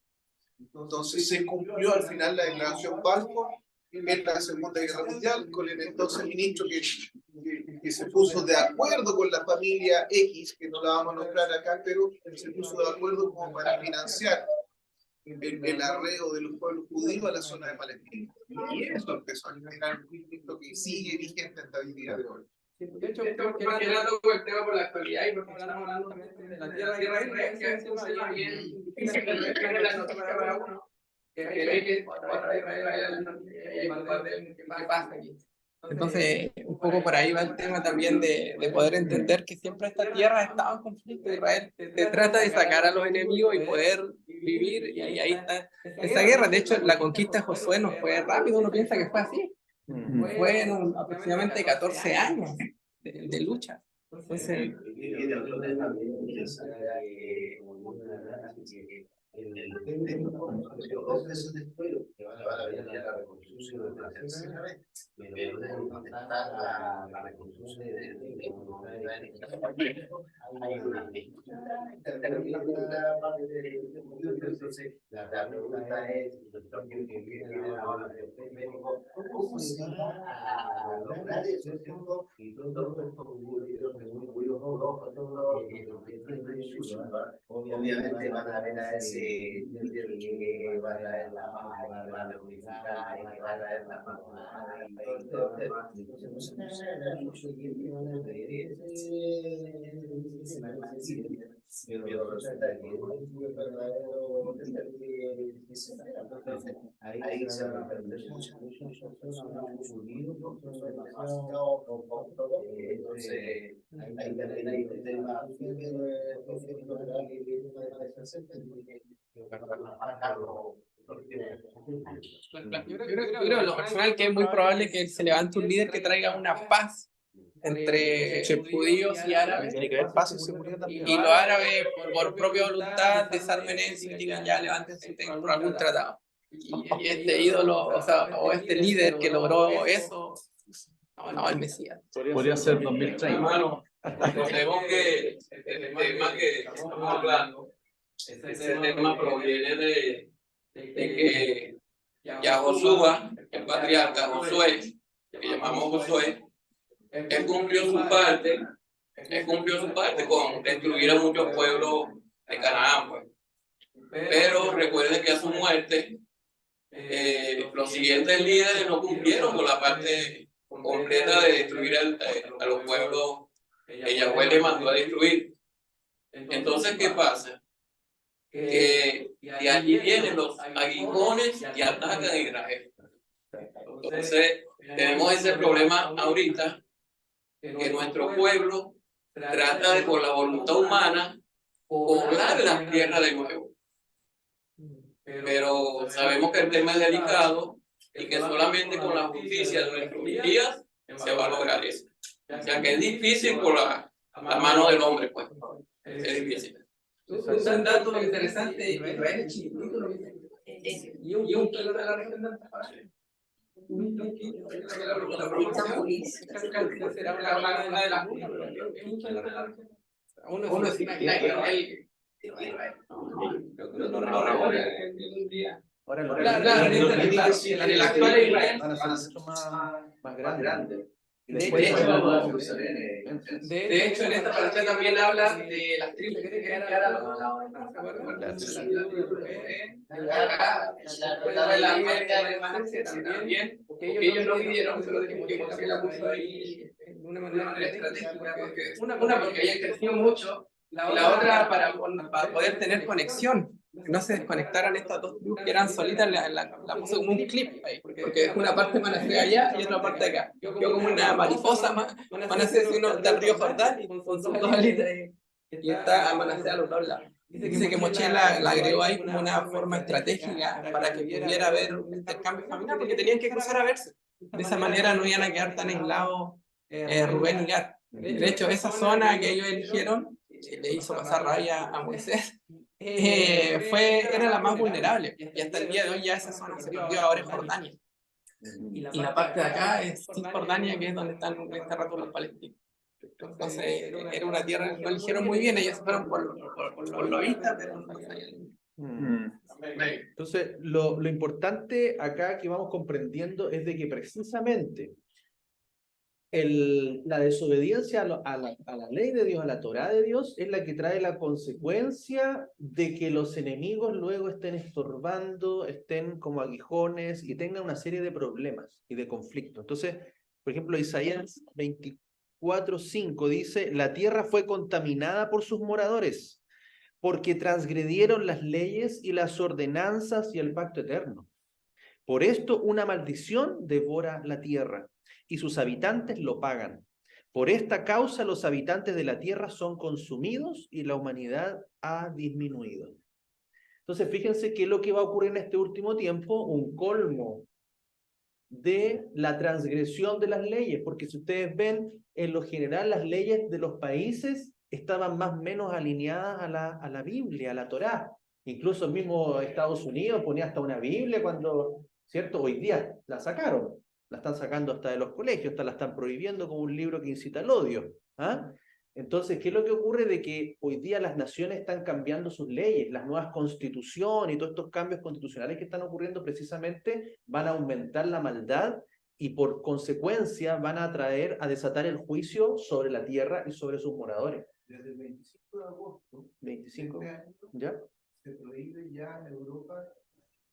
Entonces se cumplió al final la declaración Balfour en la Segunda Guerra Mundial con el entonces ministro que se puso de acuerdo con la familia X, que no la vamos a nombrar acá, pero se puso de acuerdo como para financiar el arreo de los pueblos judíos a la zona de Palestina. Y eso empezó a generar un conflicto que sigue vigente hasta el día de hoy. De hecho, porque era todo el tema por la actualidad y porque estamos hablando también de la tierra de Israel, que a veces se llama bien difícil de ver la noticia para uno, que hay que otra Israel, ¿qué pasa aquí? Entonces, un poco por ahí va el tema también de poder entender que siempre esta tierra ha estado en conflicto. Israel te trata de sacar a los enemigos y poder vivir, y ahí está esa guerra. De hecho, la conquista de Josué no fue rápido, uno piensa que fue así. Fue en aproximadamente 14 años de lucha. Entonces, dos veces después, que va a haber la reconstrucción de la tercera vez, pero donde está la reconstrucción hay una entonces la pregunta es, que viene ahora ¿cómo se va a lograr eso? Y todo esto muy rojo, obviamente van a ver a ese líder que va a traer la paz, que va a reunificar, que va a traer la paz, y todo el tema. Entonces, no se sabe mucho quién van a ver pero resulta que es verdadero ahí se van a perder muchas personas unidos, entonces ahí también hay un tema yo creo en lo personal que es muy probable que se levante un líder que traiga una paz entre judíos y árabes. Tiene que haber paz y seguridad también. Y los árabes, por propia voluntad, desarmen eso y digan ya, levántense por algún tratado. Y este ídolo, o este líder que logró eso, no, el Mesías. Podría ser 2030. Hermano, tenemos que el tema que estamos hablando, ese tema proviene de que ya Josué, el patriarca Josué, que llamamos Josué, él cumplió su parte con destruir a muchos pueblos de Canaán, pues. Pero recuerden que a su muerte los siguientes líderes no cumplieron con la parte completa de destruir a los pueblos que Yahweh le mandó a destruir. Entonces, ¿qué pasa? Que de allí vienen los aguijones y atacan a Israel. Entonces, tenemos ese problema ahorita, que nuestro pueblo trata de, por la voluntad humana, poblar la tierra de nuevo. Pero sabemos que el tema es delicado y que solamente con la justicia de nuestros días se va a lograr eso. O sea que es difícil por la mano del hombre, pues. Es difícil. Un dato interesante, Israel es chiquitito, y un quinto de la región de Antofagasta. Una de las uno se imagina que él en el actual Israel van a ser más grandes. de hecho, en esta parte también habla de las tribus que tienen que dar también, porque ellos no pidieron, pero dijimos que la puso ahí de una manera estratégica, porque habían crecido mucho, la otra para poder tener conexión. No se desconectaran estas dos tribus que eran solitas, la puso como un clip ahí, porque una parte Manasés allá y otra parte acá. Yo como una mariposa, Manasés uno del río Jordán y con sus dos alitas y está a Manasés a los dos lados. Dice que Moshe la agregó ahí como una forma estratégica para que pudiera haber un intercambio familiar, porque tenían que cruzar a verse. De esa manera no iban a quedar tan aislados Rubén y Gad. De hecho, esa zona que ellos eligieron le hizo pasar rabia a Moisés. Era la más vulnerable y hasta el día de hoy ya esa zona se perdió, ahora es Jordania y la parte de acá es Cisjordania, que es donde están en este rato los palestinos. Entonces era una tierra que lo eligieron muy bien, ellos fueron por lo vista, pero no Entonces lo importante acá que vamos comprendiendo es de que precisamente la desobediencia a la ley de Dios, a la Torá de Dios, es la que trae la consecuencia de que los enemigos luego estén estorbando, estén como aguijones y tengan una serie de problemas y de conflictos. Entonces, por ejemplo, Isaías 24:5 dice: la tierra fue contaminada por sus moradores, porque transgredieron las leyes y las ordenanzas y el pacto eterno. Por esto una maldición devora la tierra, y sus habitantes lo pagan. Por esta causa los habitantes de la tierra son consumidos y la humanidad ha disminuido. Entonces, fíjense qué es lo que va a ocurrir en este último tiempo, un colmo de la transgresión de las leyes, porque si ustedes ven, en lo general las leyes de los países estaban más o menos alineadas a la Biblia, a la Torá. Incluso el mismo Estados Unidos ponía hasta una Biblia cuando, ¿cierto? Hoy día la sacaron, la están sacando hasta de los colegios, hasta la están prohibiendo como un libro que incita al odio. ¿Ah? Entonces, ¿qué es lo que ocurre? De que hoy día las naciones están cambiando sus leyes, las nuevas constituciones y todos estos cambios constitucionales que están ocurriendo precisamente van a aumentar la maldad y por consecuencia van a traer a desatar el juicio sobre la tierra y sobre sus moradores. Desde el 25 de agosto 25, de este año, ¿ya? se prohíbe ya en Europa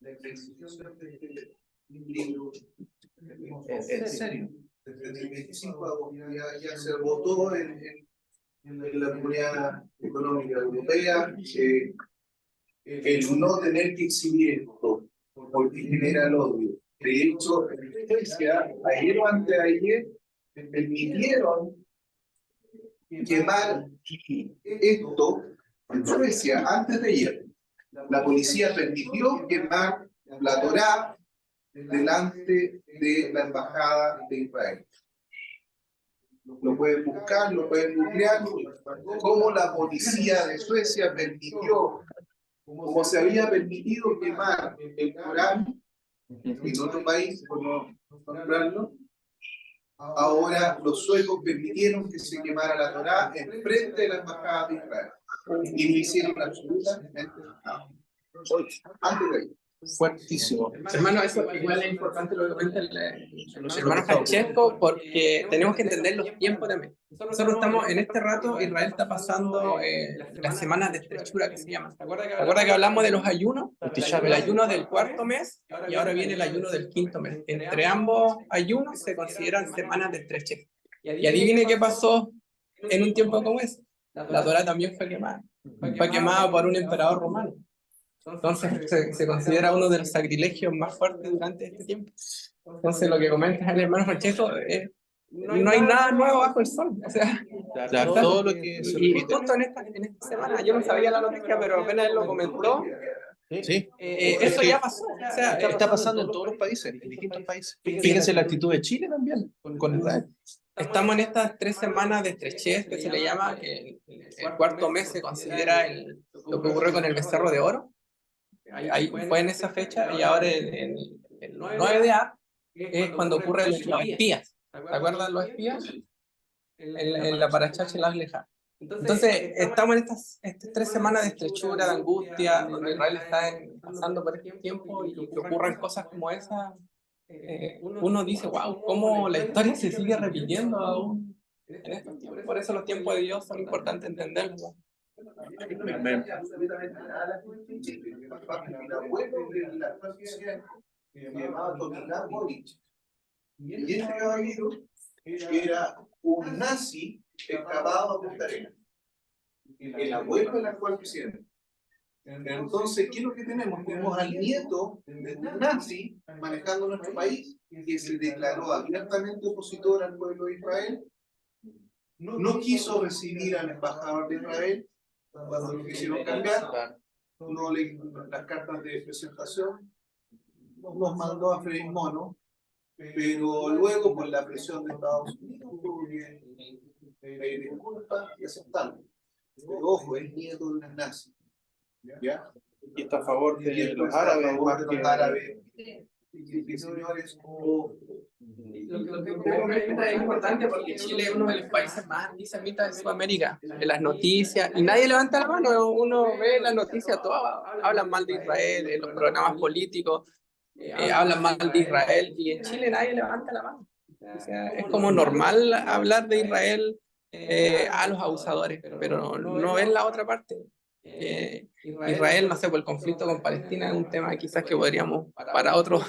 la exhibición de libros. ¿En serio? Desde el 25 de agosto ya se votó en la Comunidad Económica Europea el no tener que exhibir esto, porque genera el odio. De hecho, en Suecia, ayer o antes de ayer, permitieron quemar esto en Suecia, antes de ayer. La policía permitió quemar la Torá delante de la embajada de Israel. Lo pueden buscar, lo pueden googlear, cómo la policía de Suecia permitió, como se había permitido quemar el Corán en otro país, por no nombrarlo, ahora los suecos permitieron que se quemara la Torá en frente de la embajada de Israel. Y no hicieron absolutamente nada. Antes de ahí. Fuertísimo. Hermano, eso igual es importante lo que comenta el hermano Francesco, porque tenemos que entender los tiempos también. Nosotros estamos en este rato, Israel está pasando las semanas de estrechura que se llaman. ¿Te acuerdas que hablamos de los ayunos? El ayuno del cuarto mes y ahora viene el ayuno del quinto mes. Entre ambos ayunos se consideran semanas de estrechez. Y adivine qué pasó en un tiempo como ese. La Torá también fue quemada. Fue quemada por un emperador romano. Entonces se considera uno de los sacrilegios más fuertes durante este tiempo. Entonces lo que comenta el hermano Francesco es no hay nada nuevo bajo el sol. O sea, Claro, todo lo que se y repite. justo en esta semana, yo no sabía la noticia, pero apenas él lo comentó, Sí. eso ya pasó. O sea, Está pasando en todos los países, en distintos países. Fíjense la actitud de Chile también con Israel. estamos en estas 3 semanas de estrechez que se le llama, que el cuarto mes se considera lo que ocurrió con el becerro de oro. Ahí fue en esa fecha y ahora en el 9 de Ab es cuando ocurren los espías. ¿Te acuerdas de los espías? En la Parachache la Aleja. Entonces estamos en estas 3 semanas de estrechura, de angustia, donde Israel está pasando por este tiempo y que ocurran cosas como esas. Uno dice, wow, cómo la historia se sigue repitiendo aún en estos tiempos. Por eso los tiempos de Dios son importantes entenderlos. El abuelo de la Francia se llamaba Tomislav Boric. Y este caballero era un nazi escapado a Punta Arenas. El abuelo del actual presidente. Entonces, ¿qué es lo que tenemos? Tenemos al nieto de un nazi manejando nuestro país, que se declaró abiertamente opositor al pueblo de Israel. No quiso recibir al embajador de Israel cuando lo quisieron cambiar. No le las cartas de presentación, nos mandó a freír mono, pero luego por la presión de Estados Unidos tuvo que pedir disculpas y aceptarlo. Pero ojo, es nieto de una nazi, ¿ya? Y está a favor de los árabes. Y señores, Lo que comenta es importante porque Chile es uno de los países más antisemitas de Sudamérica, en las noticias, y nadie levanta la mano. Uno ve las noticias, todos hablan mal de Israel, en los programas políticos hablan mal de Israel, y en Chile nadie levanta la mano. O sea, es como normal hablar de Israel a los abusadores, pero no ven la otra parte. Israel, no sé, por el conflicto con Palestina es un tema quizás que podríamos para otro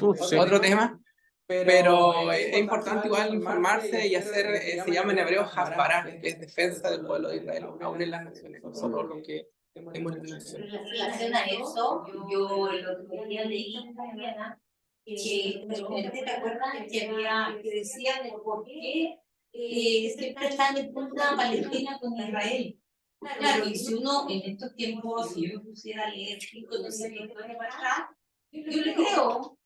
tema, pero es importante igual informarse y hacer, se llama en hebreo Hasbara, que es defensa del pueblo de Israel, aún en las naciones, no solo lo que tenemos en las naciones. En relación a eso, yo el otro día leí que de repente te acuerdas que decían el por qué siempre están en punta Palestina con Israel. Claro, y si uno en estos tiempos, si yo me pusiera a leer y conocer la historia para atrás, yo le creo,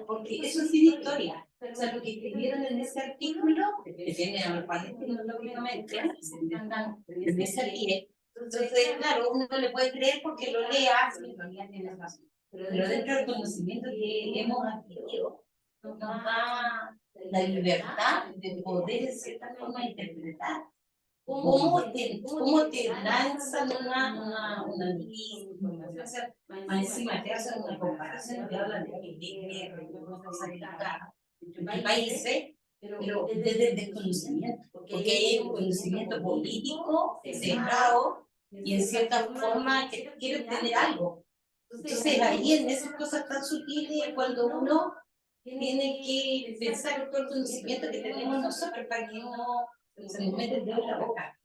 porque eso sí es historia. O sea, lo que escribieron en ese artículo, defienden a los palestinos, lógicamente, se intentan desde pie. Entonces, claro, uno le puede creer porque lo lea, y lo lea tiene razón. Pero dentro del conocimiento que hemos adquirido, nos da la libertad de poder, de cierta forma, interpretar cómo te lanzan una información, más encima te hacen una comparación, te hablan de países, pero desde el desconocimiento, porque hay un conocimiento político, cerrado, y en cierta forma que quiere obtener algo. Entonces ahí en esas cosas tan sutiles cuando uno tiene que pensar en todo el conocimiento que tenemos nosotros para que no se nos mete el dedo en la boca.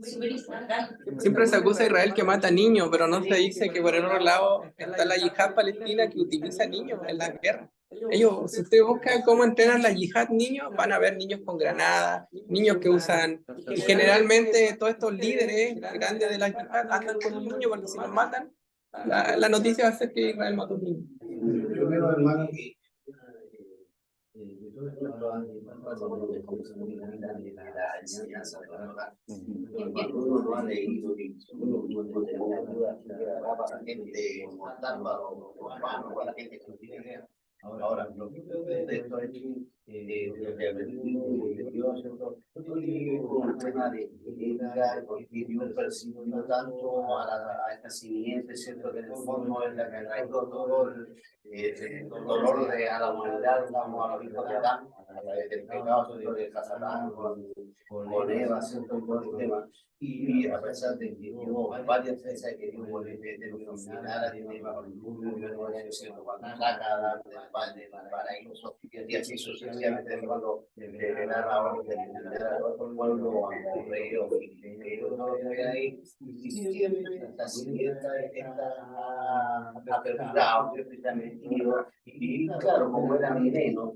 Súper importante. Siempre se acusa a Israel que mata niños, pero no se dice que por el otro lado está la yihad palestina que utiliza niños en la guerra. Ellos, si usted busca cómo entrenan la yihad niños, van a ver niños con granadas, niños que usan, y generalmente todos estos líderes grandes de la yihad andan con un niño porque si los matan, la noticia va a ser que Israel mató a un niño. Yo creo, hermano, que la enseñanza de la verdad. Uno no ha leído y uno no tenía duda para la gente mortal, para la gente que no tiene idea. Ahora, lo que yo veo de esto es que lo que aprendimos de Dios, ¿cierto? Un tema de ética, porque Dios persiguió tanto a esta simiente, ¿cierto? Que en el fondo es la que arraigó todo el dolor a la humanidad, vamos a los hijos de Adán, a través del pecado, de Satanás, con Eva, ¿cierto? Y todo el tema. Y a pesar de que Dios varias veces ha querido denominar a Eva con el mundo, yo no voy a decir cuando saca del paraíso, y así sucesivamente cuando le da la orden de eliminar a otro pueblo, a un rey o no lo que ahí, y siempre la siguiente está perdurado, y claro, como era minero,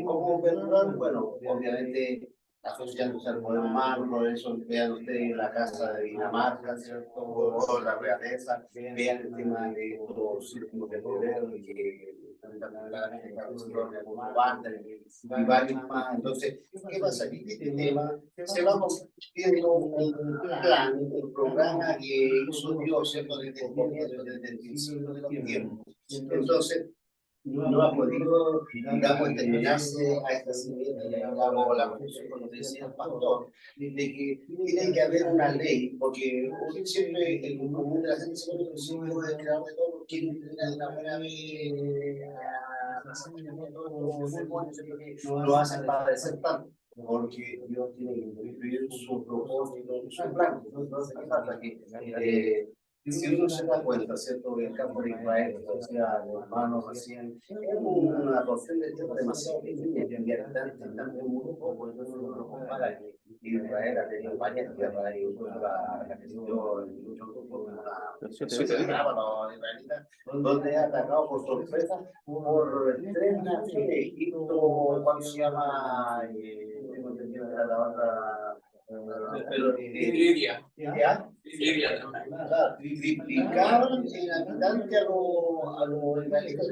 como perdurar, bueno, obviamente asociándose al poder humano, por eso vean ustedes la casa de Dinamarca, ¿cierto? O la realeza, vean el tema de estos círculos de poder que y varios más. Entonces, ¿qué pasa? Aquí este tema se va convirtiendo un plan, un programa que hizo Dios, ¿cierto? Desde el comienzo, desde el principio de los tiempos. Entonces, no ha podido, digamos, terminarse a esta siguiente, digamos, la conclusión, como decía el pastor, de que tiene que haber una ley, porque siempre el común de la gente se pone principio de crear de todo, porque quieren tener de la buena vez, lo hacen para parecer tanto, porque Dios tiene que incluir su propósito, su plan. Entonces, ¿qué pasa? Que si uno se da cuenta, ¿cierto? El campo de Israel, o sea, los hermanos recién, es una porción de tierra demasiado pequeña, y habitantes también muy poco, entonces uno lo compara. Israel ha tenido varias tierras, y la que dio mucho grupo, los israelitas, donde ha atacado por sorpresa por tres naciones, Egipto, ¿cuál se llama? Tengo entendido que era la otra. Pero Lidia. Lidia triplicaron el habitante a los israelitas,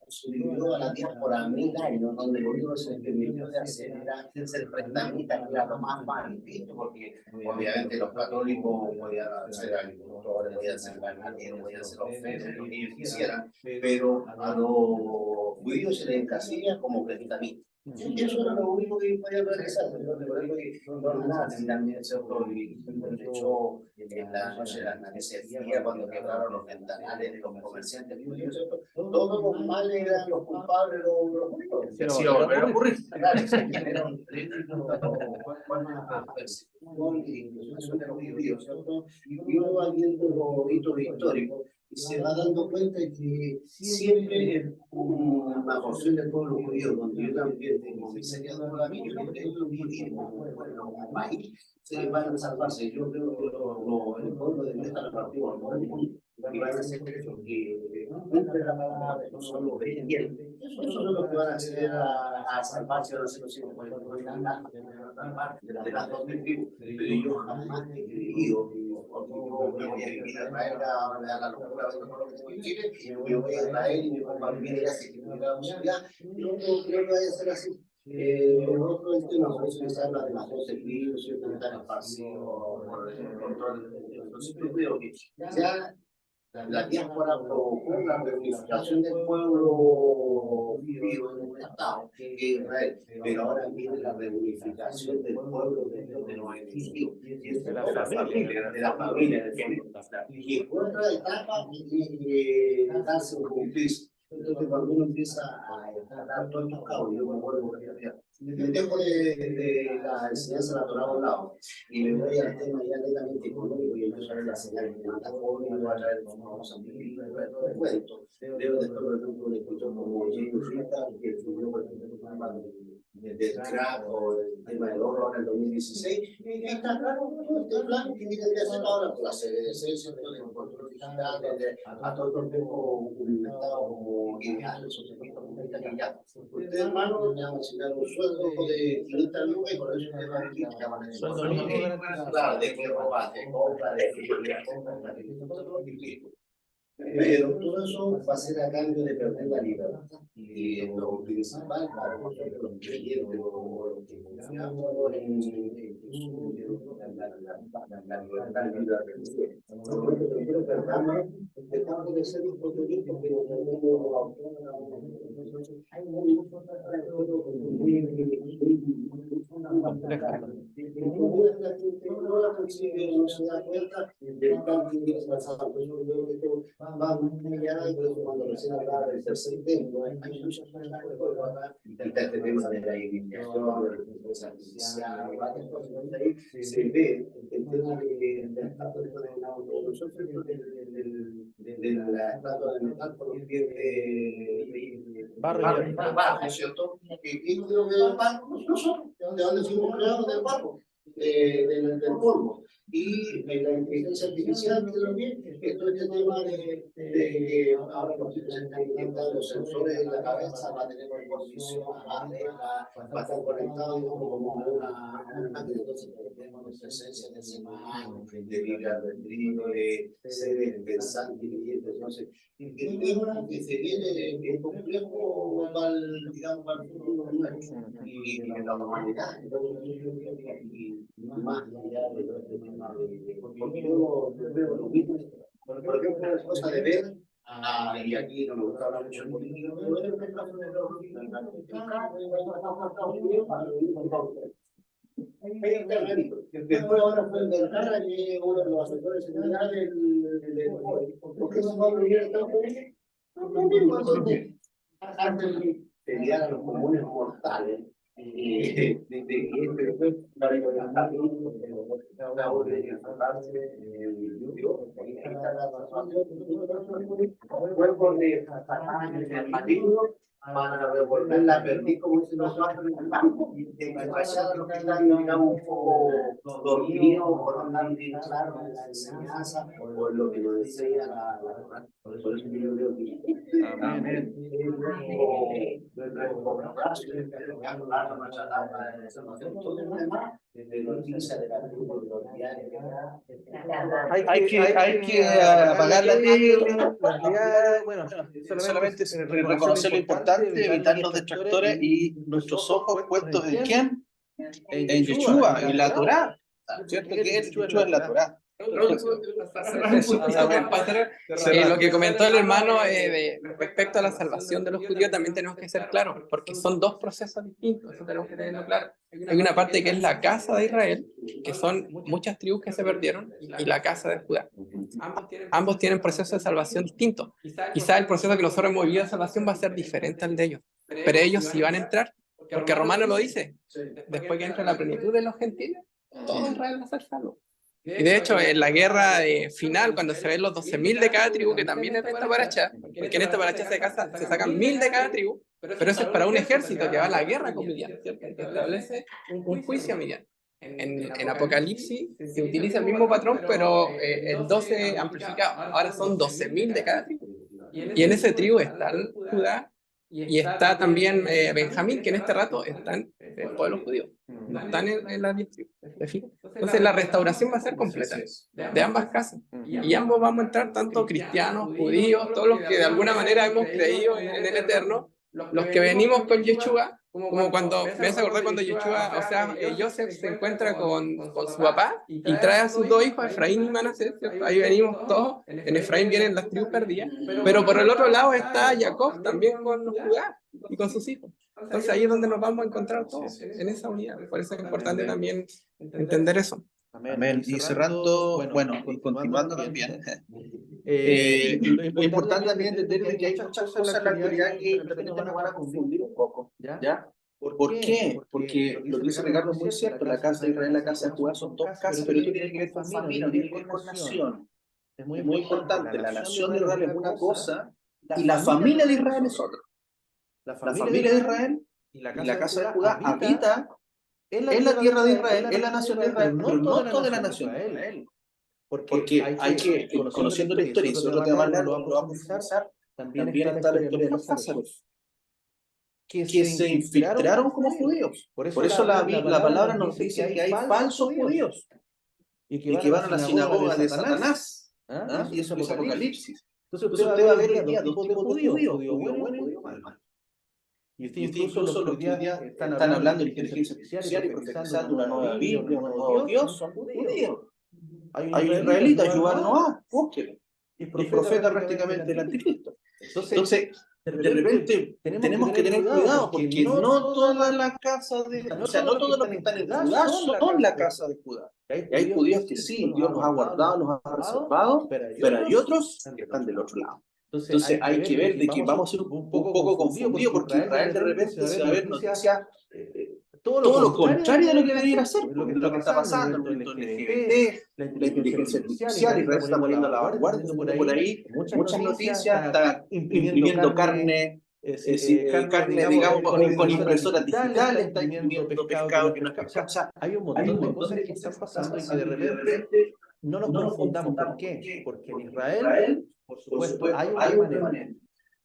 subió a la diáspora 1000 años, donde lo único que se permitió de hacer era ser prestamista, que era lo más mal visto, porque obviamente los católicos podían ser agricultores, podían ser ganaderos, podían ser ofensas, lo que ellos quisieran, pero a los judíos se les encasilla como prestamistas. Y eso era lo único que podía realizar. Recuerdo que los nazis también se aprovechó en la noche de las necesidades cuando quebraron los ventanales de los comerciantes judíos. Todos los males eran los culpables, los judíos. Sí, volver a ocurrir. Claro, se generó una persecución y inclusión de los judíos, ¿cierto? Y uno va viendo los hitos históricos. y se va dando cuenta de que siempre una porción del pueblo judío, donde yo también tengo mi serie de amigos, que ellos viven como país, se van a salvarse. Yo creo que el pueblo de esta repartido y van a ser que cumplen la palabra, no son los obedientes. Esos son los que van a acceder a salvarse, van a ser los hijos de las 2000 tribus. Pero yo jamás he creído, porque yo me voy a vivir a Israel, a la locura de todo lo que tengo en Chile, y me voy a Israel y me voy a vivir allá, si tuviéramos allá. Yo no creo que vaya a ser así. Otro es que nosotros se habla de las 12 tribus, y que están esparcidos por todo el mundo. Entonces yo creo que ya la diáspora provocó la reunificación del pueblo vivo en un estado, que es Israel, pero ahora viene la reunificación del pueblo de los egipcios, de la familia, y otra etapa darse un cumplido. Entonces, cuando uno empieza a dar todos estos cabos, yo me acuerdo me dejo de la enseñanza de la Torá a un lado y me voy al tema ya netamente económico y empiezo a ver la señal que manda joven y voy a traer vamos a vivir todo el cuento. Veo después por ejemplo de escuchar como Jimmy Frita, que estudió por ejemplo el tema del crack o el tema del oro ahora en el 2016, y está claro este plan que tiene que hacer ahora por la CDC, de control digital, a todo el tiempo publicado como ideales o servicios que ya. Usted, hermano, ya va a asignar un sueldo de 500 lucas y por eso usted va a vivir que van a Sueldo mínimo claro, de que robar, de compra, de pero todo eso va a ser a cambio de perder la libertad. Y lo principal para nosotros los creyentes o los que confiamos en Jesús, la libertad y la religión. Nosotros perdamos, dejamos de ser un prototipo que nos tenemos autónomos. Hay muchos no la consigue, no se da cuenta del cambio que es pasado. Yo creo que esto va muy allá, y por eso cuando recién hablaba del tercer templo, hay muchas cosas que puedo hablar, y este tema de la iniciación, de la inteligencia artificial, varias cosas donde ahí se ve el tema del estatus de la autonomía, de la estatua de metal por los pies de barro, ¿cierto? Y creo que el barro, nosotros, de donde fuimos creados del barro. Del polvo y la inteligencia artificial que también todo este tema de ahora los chicos están inyectando los sensores en la cabeza va a tener una posición va a estar conectado como una máquina. Entonces tenemos presencia de semana de libre albedrío de seres pensantes inteligentes. Entonces el tema que se viene es complejo digamos para el futuro nuestro y la humanidad. Y más allá de los temas porque yo veo lo mismo, por ejemplo, la cosa de ver, y aquí no me gusta hablar mucho en política, pero ver el caso de los después ahora fue el Vergara, que es uno de los asesores generales del ¿por qué no va a venir a Estados Unidos? Lo mismo, entonces, antes de pelear a los comunes mortales, para implementar una orden de enfocarse cuerpos de maligno para revolver la perdiz como si no se va a hacer en el campo de que vaya los que están digamos un poco dormidos o no están bien claros en la enseñanza o en lo que nos enseña la Torá. Por eso yo creo que hay que apagar la tele, bueno, solamente reconocer lo importante, evitar los detractores y nuestros ojos puestos en ¿quién? En Yeshua, en la Torá, ¿cierto? Que es Yeshua en la Torá. Lo que comentó el hermano respecto a la salvación de los judíos también tenemos que ser claros, porque son dos procesos distintos, eso tenemos que tenerlo claro. Hay una parte que es la casa de Israel, que son muchas tribus que se perdieron, y la casa de Judá. Ambos tienen procesos de salvación distintos. Quizá el proceso que nosotros hemos vivido de salvación va a ser diferente al de ellos, pero ellos sí van a entrar, porque Romano lo dice, después que entra la plenitud de los gentiles, todo Israel va a ser salvo. Y de hecho, en la guerra final, cuando se ven los 12.000 de cada tribu, que también es de esta paracha, porque en esta paracha se sacan 1.000 de cada tribu, pero eso es para un ejército que va a la guerra con Midian, ¿cierto? Que establece un juicio a Midian. En Apocalipsis se utiliza el mismo patrón, pero el 12 amplificado. Ahora son 12.000 de cada tribu. Y en ese tribu está Judá y está también Benjamín, que en este rato están en el pueblo judío. No están en las 10 tribus. Entonces la restauración va a ser completa de ambas casas. Y ambos vamos a entrar, tanto cristianos, judíos, todos los que de alguna manera hemos creído en el Eterno, los que venimos con Yeshua, como cuando, me hace acordar cuando Yeshua, o sea, Joseph se encuentra con su papá y trae a sus dos hijos, Efraín y Manasés, ¿cierto? Ahí venimos todos, en Efraín vienen las tribus perdidas, pero por el otro lado está Jacob también con Judá y con sus hijos. Entonces ahí es donde nos vamos a encontrar todos, en esa unidad. Por eso es importante también entender eso. Amén. Y cerrando, bueno, y continuando también, lo importante también es entender que hay muchas cosas en la actualidad que de repente nos van a confundir un poco, ¿ya? ¿Por qué? Porque lo que dice Ricardo es muy cierto, la casa de Israel y la casa de Judá son dos casas, pero esto tiene que ver con familia, no tiene que ver con nación. Es muy importante, la nación de Israel es una cosa y la familia de Israel es otra. La familia de Israel y la casa de Judá habita en la tierra de Israel, en la nación de Israel, pero no toda la nación de Israel. Porque hay que, conociendo la historia, y si otro tema más lo va a profundizar, también está la historia de los cázaros, que se infiltraron como judíos. Por eso la palabra nos dice que hay falsos judíos y que van a la sinagoga de Satanás. Y eso es Apocalipsis. Entonces usted va a ver hoy día dos tipos de judíos, judío bueno y judío malo. Y usted incluso los que hoy día están hablando de inteligencia artificial y profetizando una nueva Biblia, un nuevo Dios, son judíos. Hay un israelita, Yuval Noah, búsquelo. Y es profeta prácticamente del anticristo. Entonces, de repente tenemos que tener cuidado porque no toda la casa de, o sea, no todos los que están en Judá son la casa de Judá. Y hay judíos que sí, Dios los ha guardado, los ha reservado, pero hay otros que están del otro lado. Entonces hay que ver de que vamos a ser un poco confundidos porque Israel de repente se va a ver noticias todo lo contrario de lo que debería hacer, lo que está pasando, el movimiento LGBT, la inteligencia artificial, Israel se está poniendo a la vanguardia, por ahí muchas noticias, está imprimiendo carne, digamos, con impresoras digitales, está imprimiendo pescado que no es pescado. O sea, hay un montón de cosas que están pasando y que de repente no nos confundamos. ¿Por qué? Porque en Israel, por supuesto, hay un remanente,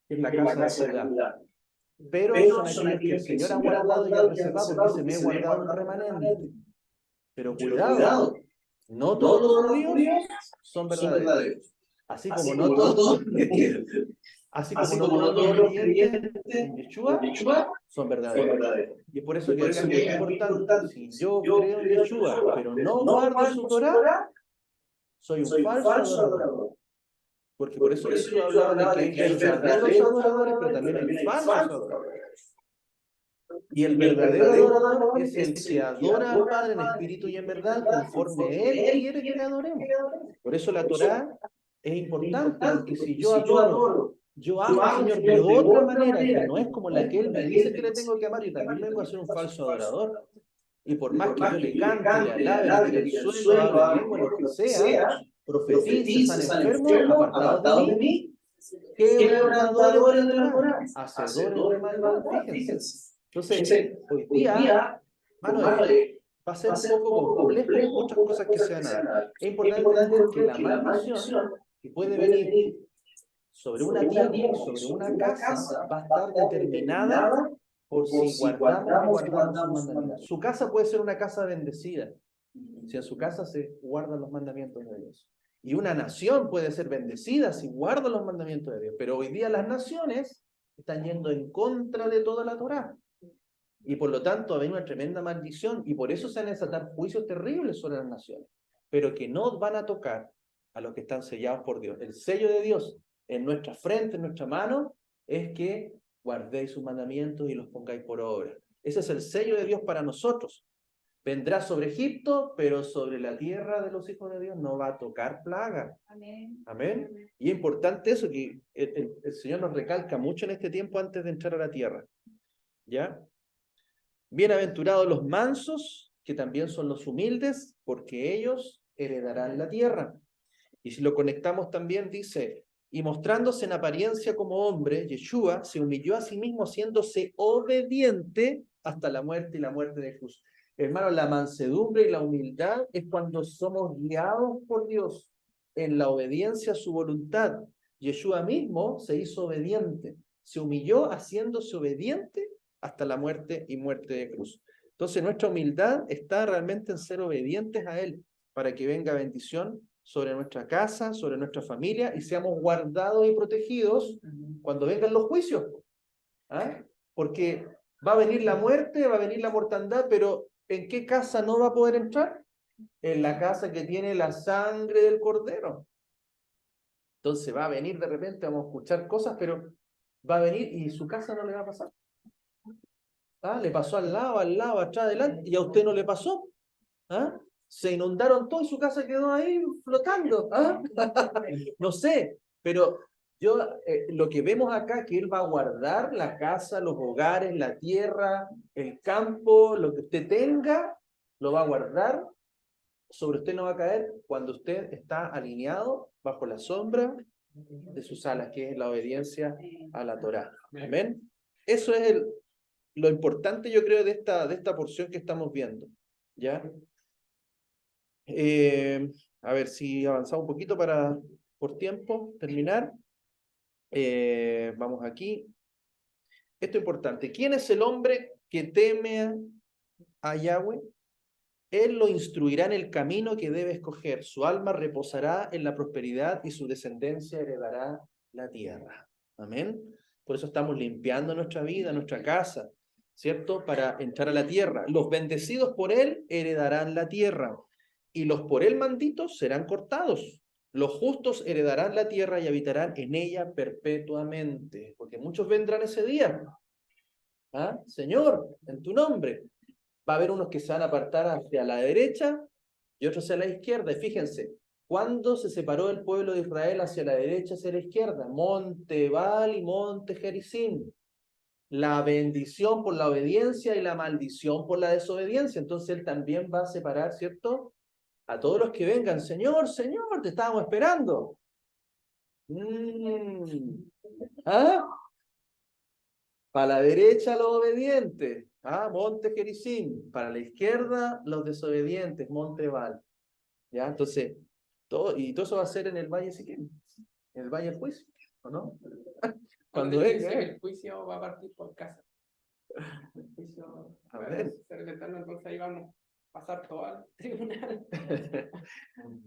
que es la casa de Judá. Pero son aquellos que el Señor ha guardado y ha reservado, porque se me ha guardado un remanente. Pero cuidado, no todos los judíos son verdaderos. Así como no todos los creyentes en Yeshua son verdaderos. Y por eso que es muy importante, si yo creo en Yeshua, pero no guardo su Torah, soy un falso adorador. Porque por eso Jesús hablaba de que hay verdaderos adoradores, pero también hay falsos adoradores. Y el verdadero adorador es el que adora al Padre en espíritu y en verdad, conforme Él quiere que le adoremos. Por eso la Torá es importante, porque si yo adoro, yo amo al Señor de otra manera, que no es como la que Él me dice que le tengo que amar, y también vengo a ser un falso adorador. Y por más que yo le cante, le alabe, le tire el suelo, hable lengua, lo que sea, profetice, sane enfermos, apartados de mí, quebradores de la Torá, hacedores de maldad, fíjense. Entonces, hoy día, Manuel, va a ser un poco complejo, hay muchas cosas que se van a dar. Es importante entender que la maldición que puede venir sobre una tierra, sobre una casa, va a estar determinada por si guardamos o guardamos sus mandamientos. Su casa puede ser una casa bendecida, si en su casa se guardan los mandamientos de Dios. Y una nación puede ser bendecida si guarda los mandamientos de Dios. Pero hoy día las naciones están yendo en contra de toda la Torá. Y por lo tanto hay una tremenda maldición. Y por eso se van a desatar juicios terribles sobre las naciones. Pero que no van a tocar a los que están sellados por Dios. El sello de Dios en nuestra frente, en nuestra mano, es que guardéis sus mandamientos y los pongáis por obra. Ese es el sello de Dios para nosotros. Vendrá sobre Egipto, pero sobre la tierra de los hijos de Dios no va a tocar plaga. Amén. Amén. Y es importante eso, que el Señor nos recalca mucho en este tiempo antes de entrar a la tierra. ¿Ya? Bienaventurados los mansos, que también son los humildes, porque ellos heredarán la tierra. Y si lo conectamos también, dice, y mostrándose en apariencia como hombre, Yeshua se humilló a sí mismo haciéndose obediente hasta la muerte y la muerte de Jesús. Hermano, la mansedumbre y la humildad es cuando somos guiados por Dios en la obediencia a su voluntad. Yeshua mismo se hizo obediente, se humilló haciéndose obediente hasta la muerte y muerte de cruz. Entonces nuestra humildad está realmente en ser obedientes a Él, para que venga bendición sobre nuestra casa, sobre nuestra familia, y seamos guardados y protegidos cuando vengan los juicios. ¿Ah? Porque va a venir la muerte, va a venir la mortandad, pero ¿en qué casa no va a poder entrar? En la casa que tiene la sangre del Cordero. Entonces va a venir de repente, vamos a escuchar cosas, pero va a venir y su casa no le va a pasar. ¿Ah? Le pasó al lado, atrás, adelante, y a usted no le pasó. ¿Ah? Se inundaron todo y su casa quedó ahí flotando. ¿Ah? No sé, pero yo lo que vemos acá, que Él va a guardar la casa, los hogares, la tierra, el campo, lo que usted tenga, lo va a guardar. Sobre usted no va a caer cuando usted está alineado bajo la sombra de sus alas, que es la obediencia a la Torá. Amén. Eso es lo importante, yo creo, de esta porción que estamos viendo. ¿Ya? A ver si avanzamos un poquito por tiempo, terminar. Vamos aquí. Esto es importante. ¿Quién es el hombre que teme a Yahweh? Él lo instruirá en el camino que debe escoger. Su alma reposará en la prosperidad y su descendencia heredará la tierra. Amén. Por eso estamos limpiando nuestra vida, nuestra casa, ¿cierto? Para entrar a la tierra. Los bendecidos por Él heredarán la tierra, y los por Él malditos serán cortados. Los justos heredarán la tierra y habitarán en ella perpetuamente. Porque muchos vendrán ese día. ¿Ah? Señor, en tu nombre. Va a haber unos que se van a apartar hacia la derecha y otros hacia la izquierda. Y fíjense, ¿cuándo se separó el pueblo de Israel hacia la derecha, hacia la izquierda? Monte Ebal y Monte Gerizim. La bendición por la obediencia y la maldición por la desobediencia. Entonces Él también va a separar, ¿cierto? A todos los que vengan. Señor, Señor, te estábamos esperando. ¿Ah? Para la derecha los obedientes, Monte Gerizim. Para la izquierda los desobedientes, Monte Ebal. ¿Ya? Entonces, todo eso va a ser en el Valle Siquem, en el Valle del Juicio, ¿o no? Cuando dice que el juicio va a partir por casa. El juicio A va ver. ser el eterno, entonces ahí vamos a pasar todo al tribunal.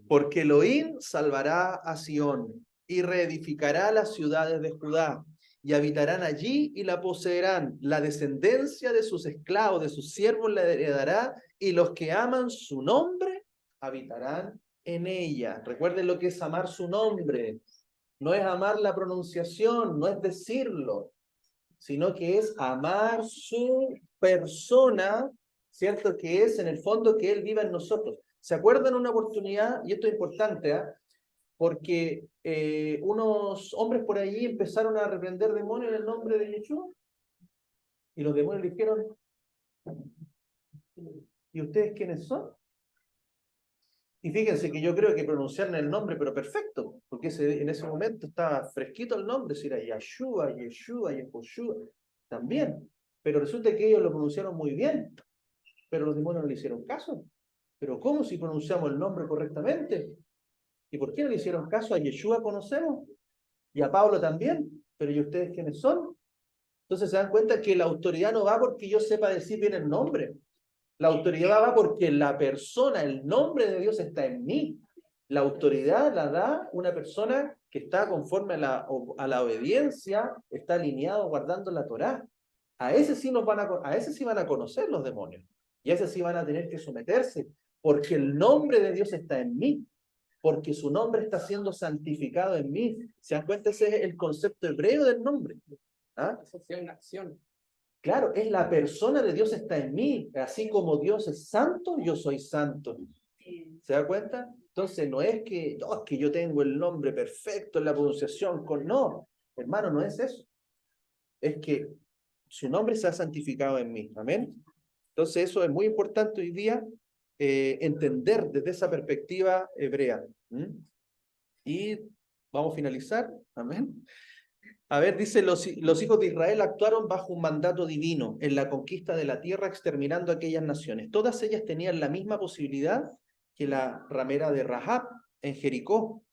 Porque Elohim salvará a Sión y reedificará las ciudades de Judá, y habitarán allí y la poseerán. La descendencia de sus esclavos, de sus siervos la heredará, y los que aman su nombre habitarán en ella. Recuerden lo que es amar su nombre. No es amar la pronunciación, no es decirlo, sino que es amar su persona, ¿cierto? Que es en el fondo que Él viva en nosotros. ¿Se acuerdan una oportunidad? Y esto es importante, porque unos hombres por allí empezaron a reprender demonios en el nombre de Yeshua, y los demonios le dijeron, ¿y ustedes quiénes son? Y fíjense que yo creo que pronunciaron el nombre, pero perfecto, porque en ese momento estaba fresquito el nombre, si era Yeshua, Yehoshua, también. Pero resulta que ellos lo pronunciaron muy bien, pero los demonios no le hicieron caso. ¿Pero cómo si pronunciamos el nombre correctamente? ¿Y por qué no le hicieron caso? A Yeshua conocemos, y a Pablo también, pero ¿y ustedes quiénes son? Entonces se dan cuenta que la autoridad no va porque yo sepa decir bien el nombre. La autoridad va porque la persona, el nombre de Dios está en mí. La autoridad la da una persona que está conforme a la obediencia, está alineado guardando la Torá. A ese sí van a conocer los demonios. Y a ese sí van a tener que someterse, porque el nombre de Dios está en mí, porque su nombre está siendo santificado en mí. ¿Se dan cuenta? Ese es el concepto hebreo del nombre. Eso sí es una acción. Claro, es la persona de Dios está en mí. Así como Dios es santo, yo soy santo. ¿Se da cuenta? Entonces no es que yo tengo el nombre perfecto en la pronunciación. No, hermano, no es eso. Es que su nombre se ha santificado en mí. Amén. Entonces eso es muy importante hoy día, entender desde esa perspectiva hebrea. Y vamos a finalizar. Amén. A ver, dice, los hijos de Israel actuaron bajo un mandato divino en la conquista de la tierra, exterminando a aquellas naciones. Todas ellas tenían la misma posibilidad que la ramera de Rahab en Jericó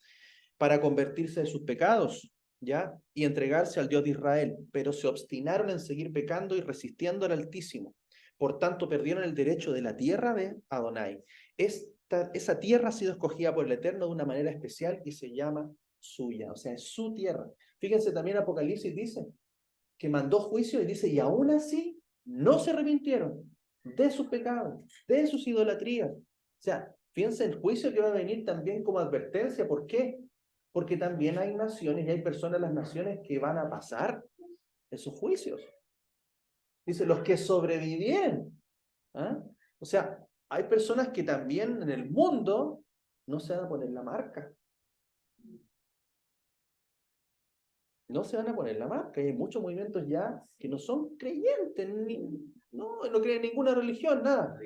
para convertirse de sus pecados, ¿ya? Y entregarse al Dios de Israel, pero se obstinaron en seguir pecando y resistiendo al Altísimo. Por tanto, perdieron el derecho de la tierra de Adonai. Esa tierra ha sido escogida por el Eterno de una manera especial y se llama suya, o sea, es su tierra. Fíjense también Apocalipsis dice que mandó juicio y dice, y aún así no se arrepintieron de sus pecados, de sus idolatrías. O sea, fíjense el juicio que va a venir también como advertencia. ¿Por qué? Porque también hay naciones y hay personas en las naciones que van a pasar esos juicios. Dice, los que sobrevivieron. ¿Ah? O sea, hay personas que también en el mundo no se van a poner la marca. No se van a poner la marca. Hay muchos movimientos ya que no son creyentes, no creen en ninguna religión, nada.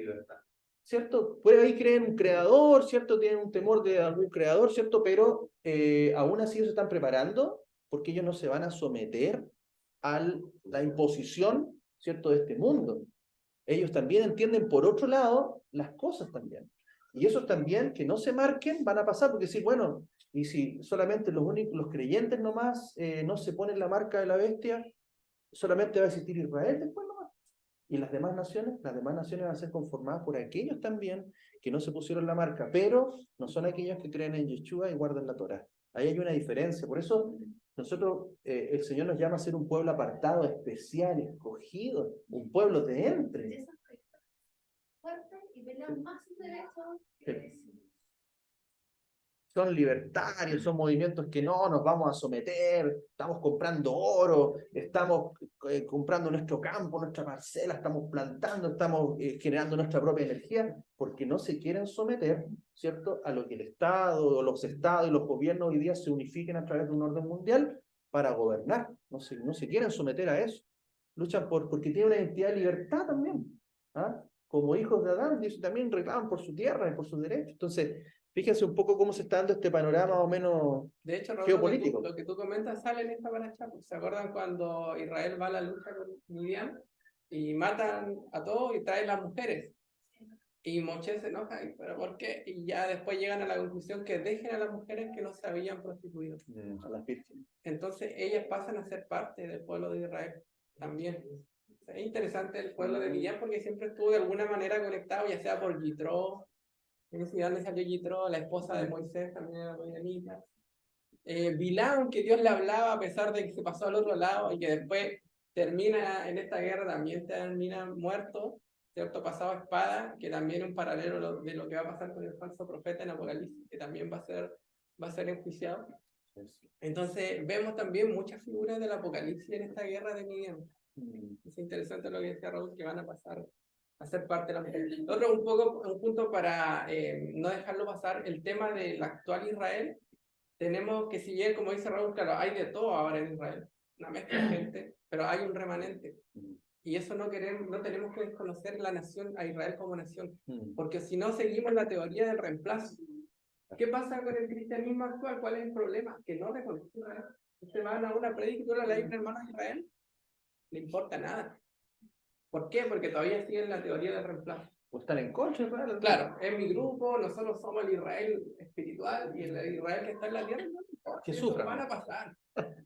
¿Cierto? Puede ahí creer un creador, ¿cierto? Tienen un temor de algún creador, ¿cierto? Pero aún así ellos se están preparando porque ellos no se van a someter a la imposición, ¿cierto? De este mundo. Ellos también entienden por otro lado las cosas también. Y esos también que no se marquen van a pasar, porque sí, bueno, y si solamente los creyentes nomás no se ponen la marca de la bestia, solamente va a existir Israel después nomás. Y las demás naciones van a ser conformadas por aquellos también que no se pusieron la marca, pero no son aquellos que creen en Yeshua y guardan la Torá. Ahí hay una diferencia. Por eso nosotros, el Señor nos llama a ser un pueblo apartado, especial, escogido, un pueblo de entre. Son libertarios, son movimientos que no nos vamos a someter, estamos comprando oro, estamos comprando nuestro campo, nuestra parcela, estamos plantando, estamos generando nuestra propia energía, porque no se quieren someter, ¿cierto?, a lo que el Estado, o los Estados y los gobiernos hoy día se unifiquen a través de un orden mundial para gobernar. No se quieren someter a eso. Luchan porque tienen una identidad de libertad también. ¿Ah? Como hijos de Adán, también reclaman por su tierra y por sus derechos. Entonces, fíjense un poco cómo se está dando este panorama más o menos de hecho, Raúl, geopolítico. Lo que tú comentas sale en esta paracha. ¿Se acuerdan cuando Israel va a la lucha con Midian y matan a todos y traen las mujeres? Y Moshe se enoja, ¿pero por qué? Y ya después llegan a la conclusión que dejen a las mujeres que no se habían prostituido. A las vírgenes. Entonces ellas pasan a ser parte del pueblo de Israel también. Es interesante el pueblo de Midian porque siempre estuvo de alguna manera conectado, ya sea por Yitro. ¿De dónde salió Yitro? La esposa de Moisés también era midianita. Bilam, que Dios le hablaba a pesar de que se pasó al otro lado y que después termina en esta guerra, también termina muerto, ¿cierto? Pasado a espada, que también es un paralelo de lo que va a pasar con el falso profeta en Apocalipsis, que también va a ser enjuiciado. Entonces vemos también muchas figuras del Apocalipsis en esta guerra de Midian. Es interesante lo que decía Raúl, que van a pasar a ser parte de la mujer. Otro un punto para no dejarlo pasar, el tema del actual Israel. Tenemos que, si bien, como dice Raúl, claro, hay de todo ahora en Israel, una mezcla de gente, pero hay un remanente. Y eso no tenemos que desconocer la nación, a Israel como nación, porque si no seguimos la teoría del reemplazo. ¿Qué pasa con el cristianismo actual? ¿Cuál es el problema? Que no reconoce Israel. Ustedes van a una predicadora, le un hermano de Israel, le importa nada. ¿Por qué? Porque todavía siguen la teoría del reemplazo. O están en contra, ¿verdad? Claro, es mi grupo, nosotros somos el Israel espiritual y el Israel que está en la tierra, no importa, que eso sufran. van a pasar.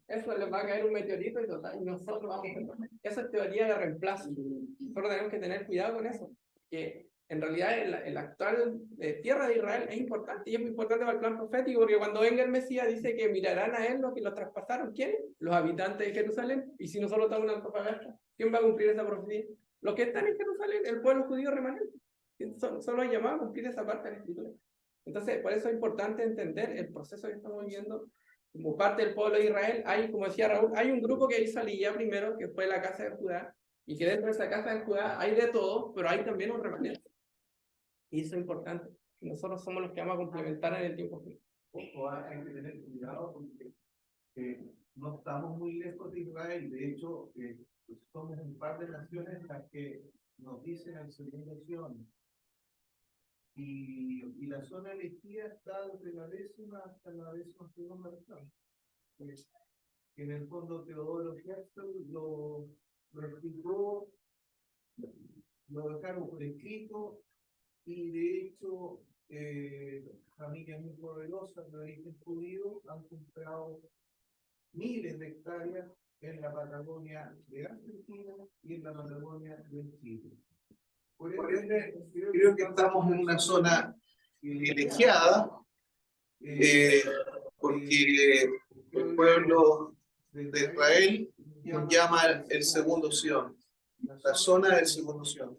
Eso les va a caer un meteorito y total, y nosotros vamos a... Eso es teoría de reemplazo. Nosotros tenemos que tener cuidado con eso, que en realidad el actual tierra de Israel es importante, y es muy importante para el plan profético, porque cuando venga el Mesías dice que mirarán a él los que lo traspasaron. ¿Quiénes? Los habitantes de Jerusalén. Y si nosotros estamos en Antofagasta, ¿quién va a cumplir esa profecía? Los que están en Jerusalén, el pueblo judío remanente. Solo hay llamado a cumplir esa parte de la escritura. Entonces, por eso es importante entender el proceso que estamos viviendo. Como parte del pueblo de Israel, hay, como decía Raúl, hay un grupo que hizo Aliyá primero, que fue la casa de Judá, y que dentro de esa casa de Judá hay de todo, pero hay también un remanente. Y eso es importante. Nosotros somos los que vamos a complementar en el tiempo. Hay que tener cuidado porque no estamos muy lejos de Israel. De hecho, pues somos un par de naciones las que nos dicen el segundo Sion. y la zona elegida está desde la 10ª hasta la 12ª región. Que en el fondo Teodoro Herzl lo explicó, lo dejaron por escrito, y de hecho familias muy poderosas de origen judío han comprado miles de hectáreas en la Patagonia de Argentina y en la Patagonia de Chile. Por ende, creo que estamos en una zona privilegiada, porque el pueblo de Israel nos llama el segundo Sion, la zona del segundo Sion.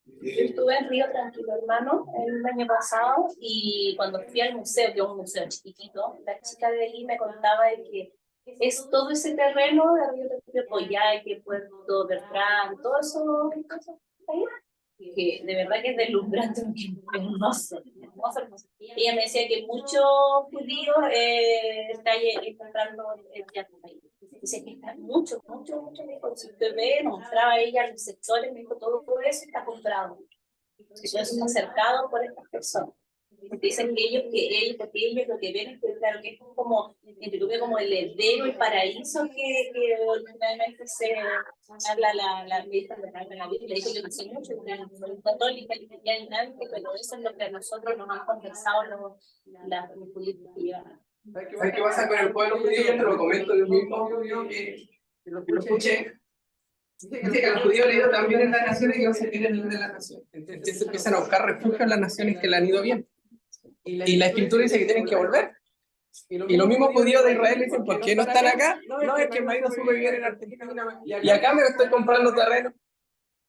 Yo estuve en Río Tranquilo, hermano, el año pasado, y cuando fui al museo, que es un museo chiquitito, la chica de allí me contaba de que es todo ese terreno de Río Tranquilo, Poyayque, Puerto Bertrán, todo eso, que de verdad que es deslumbrante, hermoso, hermoso, hermoso. Ella me decía que muchos judíos están encontrando el teatro ahí. Dice que está mucho, si usted ve, mostraba ella los sectores, me dijo todo eso está comprado. Eso es acercado por estas personas. Dicen que ellos lo que ven es que, claro, que es como, como el heredero, el paraíso que originalmente se habla la Biblia. Dijo, yo no sé mucho, soy católica, cristiana, pero eso es lo que a nosotros nos han conversado los políticos que llevan. ¿Sabes qué pasa con el pueblo judío? Yo te lo comento de un mismo judío que lo escuché. Dice que a los judíos le ha ido tan bien en las naciones que no se quieren ir de las naciones. Entonces empiezan a buscar refugio en las naciones que le han ido bien. Y la escritura dice que tienen que volver. Y los mismos judíos de Israel dicen, ¿por qué no están acá? No, es que me ha ido súper bien en Argentina y acá me estoy comprando terreno.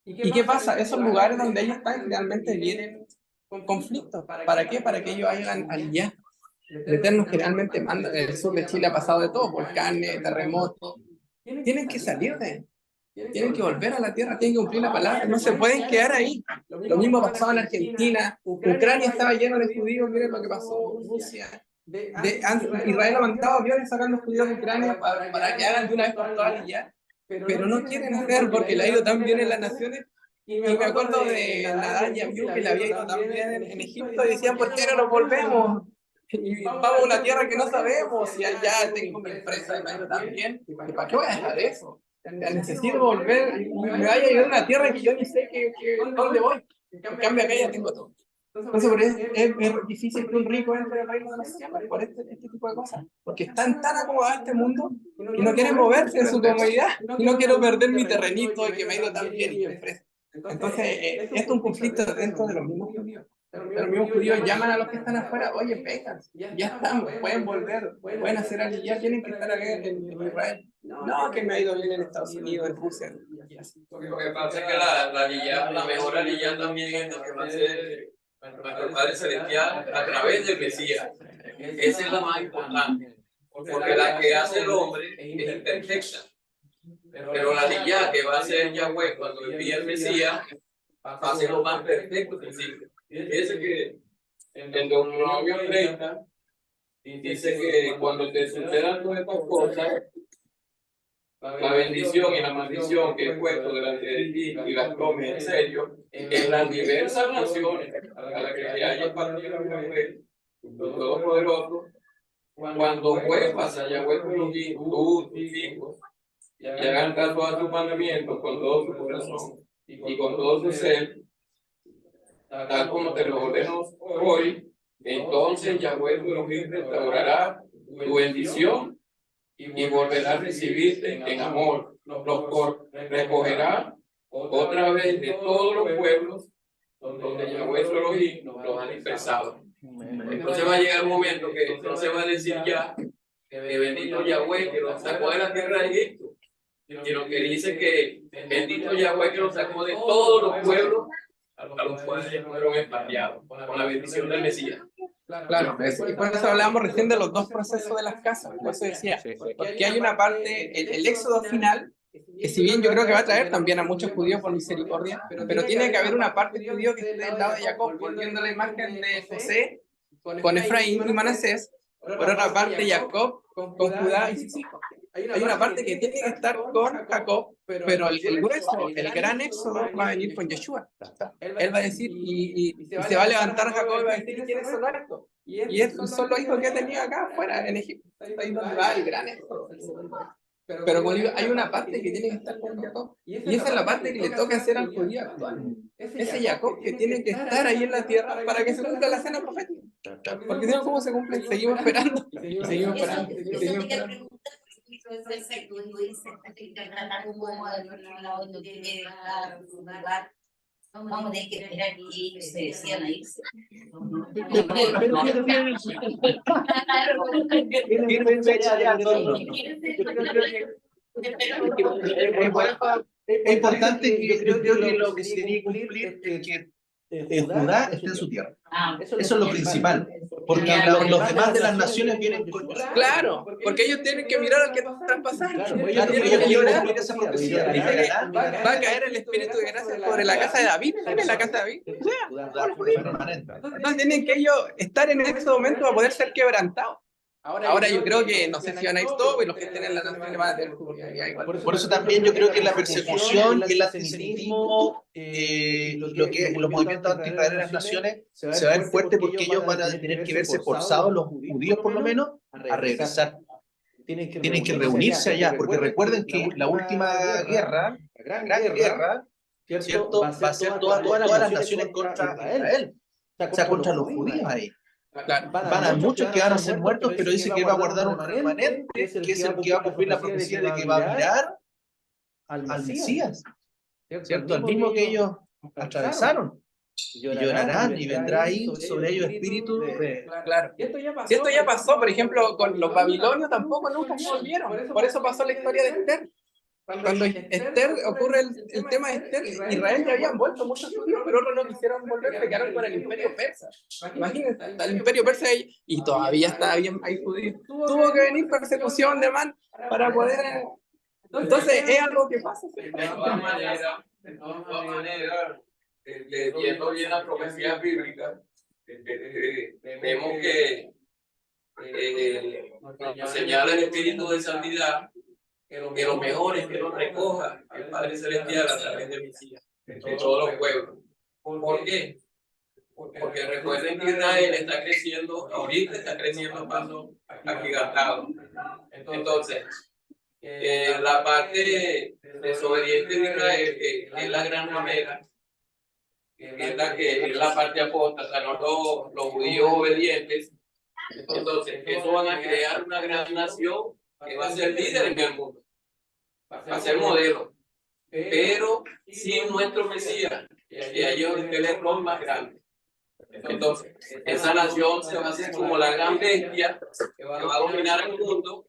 ¿Y qué pasa? Esos lugares donde ellos están realmente vienen con conflictos. ¿Para qué? Para que ellos hagan allá. El Eterno generalmente manda. El sur de Chile ha pasado de todo, volcanes, terremotos. Tienen que salir de ahí. Tienen que volver a la tierra, tienen que cumplir la palabra, no se pueden quedar ahí. Lo mismo pasaba en Argentina, Ucrania estaba lleno de judíos, miren lo que pasó en Rusia. Israel ha mandado aviones sacando judíos de Ucrania para que hagan de una vez por todas y ya, pero no quieren hacer porque le ha ido tan bien en las naciones. Y me acuerdo de Nadal y Abiú, que le había ido tan bien en Egipto, y decían, ¿por qué no nos volvemos? Y vamos a una tierra que no sabemos, y allá tengo mi empresa y me ha ido tan bien, ¿para qué voy a dejar eso? Necesito volver y me vaya a ayudar a una tierra que yo ni sé dónde voy. En cambio acá ya tengo todo. Entonces por eso es difícil que un rico entre el reino de los cielos por este tipo de cosas. Porque están tan acomodados a este mundo y no quieren moverse en su comodidad. Y no quiero perder mi terrenito y que me ha ido tan bien y mi empresa. Entonces esto es un conflicto dentro de los mismos judíos. Los mismos judíos llaman a los que están afuera, oye, vengan, ya estamos, pueden volver, pueden hacer algo, ya tienen que estar acá en Israel. No, que me ha ido bien en Estados Unidos, en Rusia. Lo que pasa es que la mejor aliyah también es lo que va a hacer nuestro Padre Celestial a través del Mesías. Esa es la más importante, porque la que hace el hombre es imperfecta. Pero la aliyah que va a hacer Yahweh cuando envíe el Mesías va a ser lo más perfecto posible. Fíjense que en Deuteronomio 30 dice que cuando te sucedan todas estas cosas, la bendición y la maldición que he puesto delante de ti y las tomes en serio, en las diversas naciones a las que te hayas partido el Todopoderoso, cuando vuelvas a Yahweh tu Elohim, tú, tus hijos, y hagan caso a tus mandamientos con todo su corazón y con todo su ser, tal como te lo ordeno hoy, entonces Yahweh tu Elohim restaurará tu bendición y volverá a recibirte en amor. Los recogerá otra vez de todos los pueblos donde Yahweh tu Elohim los ha dispersado. Entonces va a llegar un momento que no se va a decir ya que bendito Yahweh que los sacó de la tierra de Egipto, sino que dice que bendito Yahweh que los sacó de todos los pueblos a los cuales fueron expatriados con la bendición del Mesías. Claro, y por eso hablábamos recién de los dos procesos de las casas. Por eso decía, porque hay una parte, el éxodo final, que si bien yo creo que va a traer también a muchos judíos por misericordia, pero tiene que haber una parte judío que esté del lado de Jacob, volviendo a la imagen de José con Efraín y Manasés, por otra parte Jacob con Judá y sus hijos. hay una parte que tiene que estar con Jacob, pero el grueso, el gran éxodo va a venir con Yeshua. Él va a decir, y se va a levantar Jacob y va a decir, ¿quiénes son estos? Y es un solo hijo que tenía acá afuera, en Egipto. Ahí donde va el gran éxodo. Pero como digo, hay una parte que tiene que estar con Jacob. Y esa es la parte que le toca hacer al judío actual. Ese Jacob que tiene que estar ahí en la tierra para que se cumpla la cena profética. Porque si no, ¿cómo se cumple? Seguimos esperando. Seguimos esperando. Eso te quería preguntar, porque eso es perfecto. Tú dices que tratar como de nuestro lado no tiene que dejar su lugar. Vamos a tener que esperar que ellos se decidan a irse. Es importante que yo creo que lo que se tiene que cumplir es que Judá esté en su tierra. Eso es lo principal. Porque los demás de las naciones vienen con... Claro, porque ellos tienen que mirar al que están pasando. Ellos tienen que llorar por esa profecía. Va a caer el espíritu de gracia sobre la casa de David. ¿Quién es la casa de David? Entonces tienen que ellos estar en ese momento para poder ser quebrantados. Ahora yo creo que no sé si van a ir todos y los que estén en la nación van a tener por eso también yo creo que la persecución, el antisemitismo, lo que los movimientos anti-Israel en las naciones se va a ver fuerte porque ellos van a tener que verse forzados, los judíos por lo menos, a regresar. Tienen que reunirse allá, porque recuerden que la última guerra, la gran guerra, ¿cierto? Va a ser todas las naciones contra Israel, o sea, contra los judíos ahí. Claro. Van a muchos que van a ser muertos, pero dice que va a guardar un remanente, que es el que va a cumplir la profecía de que va a mirar al Mesías, ¿cierto? Al mismo que ellos atravesaron. Y llorarán y vendrá ahí sobre ellos espíritu de... Claro. Si esto ya pasó, por ejemplo, con los babilonios tampoco nunca se volvieron. Por eso pasó la historia de Esther. Cuando Esther ocurre el tema de Esther, Israel ya habían vuelto muchos judíos, pero otros no quisieron volver, se quedaron con el imperio persa. Imagínense, el imperio persa ahí, y todavía estaba bien ahí judío. Tuvo que venir persecución de man para poder... Entonces es algo que pasa. De todas maneras, leyendo bien la profecía bíblica, vemos que señala el espíritu de santidad, que lo mejor es que lo recoja el Padre Celestial a través de Mesías, de todos los pueblos. ¿Por qué? Porque recuerden que Israel está creciendo, ahorita está creciendo a paso agigantado. Entonces, la parte desobediente de Israel, que es la gran ramera, que es la parte apóstata, no los judíos obedientes, entonces, eso van a crear una gran nación que va a ser líder en el mundo, va a ser modelo, pero sin nuestro Mesías, que ahí es el error más grande. Entonces, esa nación se va a hacer como la gran bestia que va a dominar el mundo,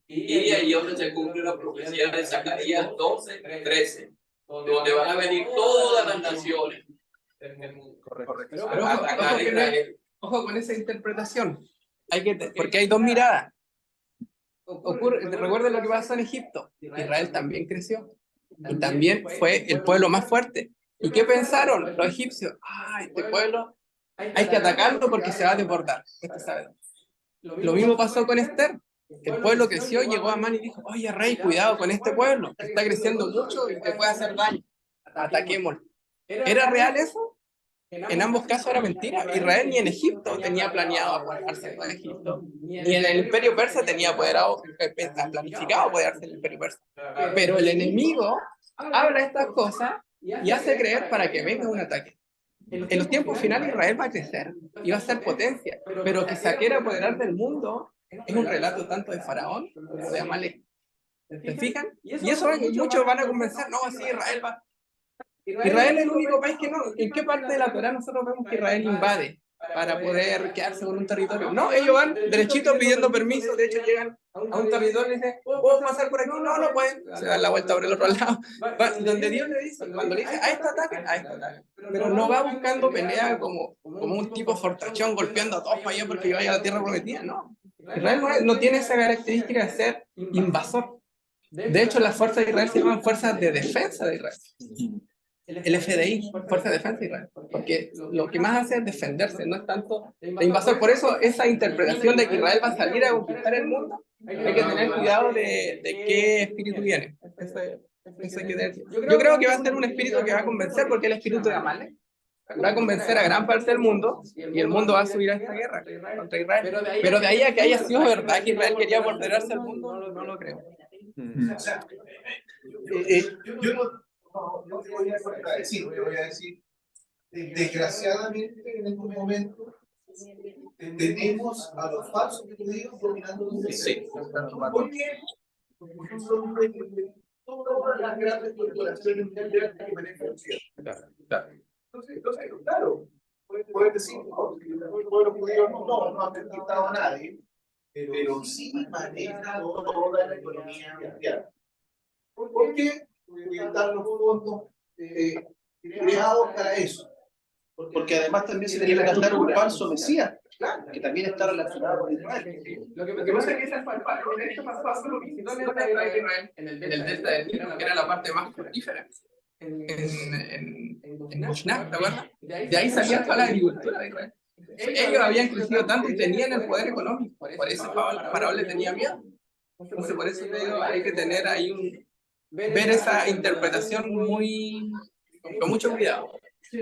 y ahí es donde se cumple la profecía de Zacarías 12:13, donde van a venir todas las naciones del mundo. Correcto. Pero ojo con esa interpretación, porque hay dos miradas. Recuerden lo que pasó en Egipto. Israel también creció y también fue el pueblo más fuerte. ¿Y qué pensaron los egipcios? Este pueblo hay que atacarlo porque se va a deportar. Lo mismo pasó con Esther. El pueblo creció, llegó a Amán y dijo: oye, rey, cuidado con este pueblo, está creciendo mucho y te puede hacer daño, ataquémoslo. ¿Era real eso? En ambos casos era mentira. Israel ni en Egipto tenía planeado apoderarse de Egipto, ni en el imperio persa tenía planificado apoderarse del imperio persa. Pero el enemigo habla estas cosas y hace creer para que venga un ataque. En los tiempos finales Israel va a crecer y va a ser potencia, pero que se quiera apoderar del mundo es un relato tanto de Faraón como de Amalek. ¿Se fijan? Y eso muchos van a convencer: no, sí, Israel va. Israel es el único país que no. ¿En qué parte de la Torá nosotros vemos que Israel invade para poder quedarse con un territorio? No, ellos van derechito pidiendo permiso. De hecho, llegan a un territorio y dicen: ¿puedo pasar por aquí? No, no pueden. Se dan la vuelta por el otro lado. Donde Dios le dice, cuando le dice: a este ataque. Pero no va buscando pelea como un tipo fortachón golpeando a todos para allá porque vaya a la tierra prometida. No. Israel no tiene esa característica de ser invasor. De hecho, las fuerzas de Israel se llaman fuerzas de defensa de Israel. el FDI, Fuerza de Defensa de Israel, porque lo que más hace es defenderse, no es tanto la invasión. Por eso esa interpretación de que Israel va a salir a conquistar el mundo, hay que tener cuidado de qué espíritu viene. Eso hay que tener. Yo creo que va a ser un espíritu que va a convencer, porque el espíritu de Amalek va a convencer a gran parte del mundo, y el mundo va a subir a esta guerra contra Israel. Pero de ahí a que haya sido verdad que Israel quería apoderarse al mundo, no lo creo. O sea, yo no te voy a contradecir, te voy a decir, desgraciadamente en estos momentos tenemos a los falsos judíos dominando el mundo. Sí. ¿Por qué? Porque son todas las grandes corporaciones mundiales que manejan el cielo. Entonces, claro, puedes decir, no, el pueblo judío no ha conquistado a nadie, pero sí maneja toda la economía mundial. ¿Por qué? Porque están los fondos creados para eso. Porque además también se quiere cantar un falso Mesías, que también está relacionado con Israel. Lo que pasa es que esa pasó lo que hicieron en el delta del Nilo, que era la parte más fructífera. En Bushnah, ¿te acuerdas? De ahí salía toda la agricultura de Israel. Ellos habían crecido tanto y tenían el poder económico, por eso Faraón le tenía miedo. Entonces, por eso te digo, hay que tener ahí ver esa interpretación con mucho cuidado.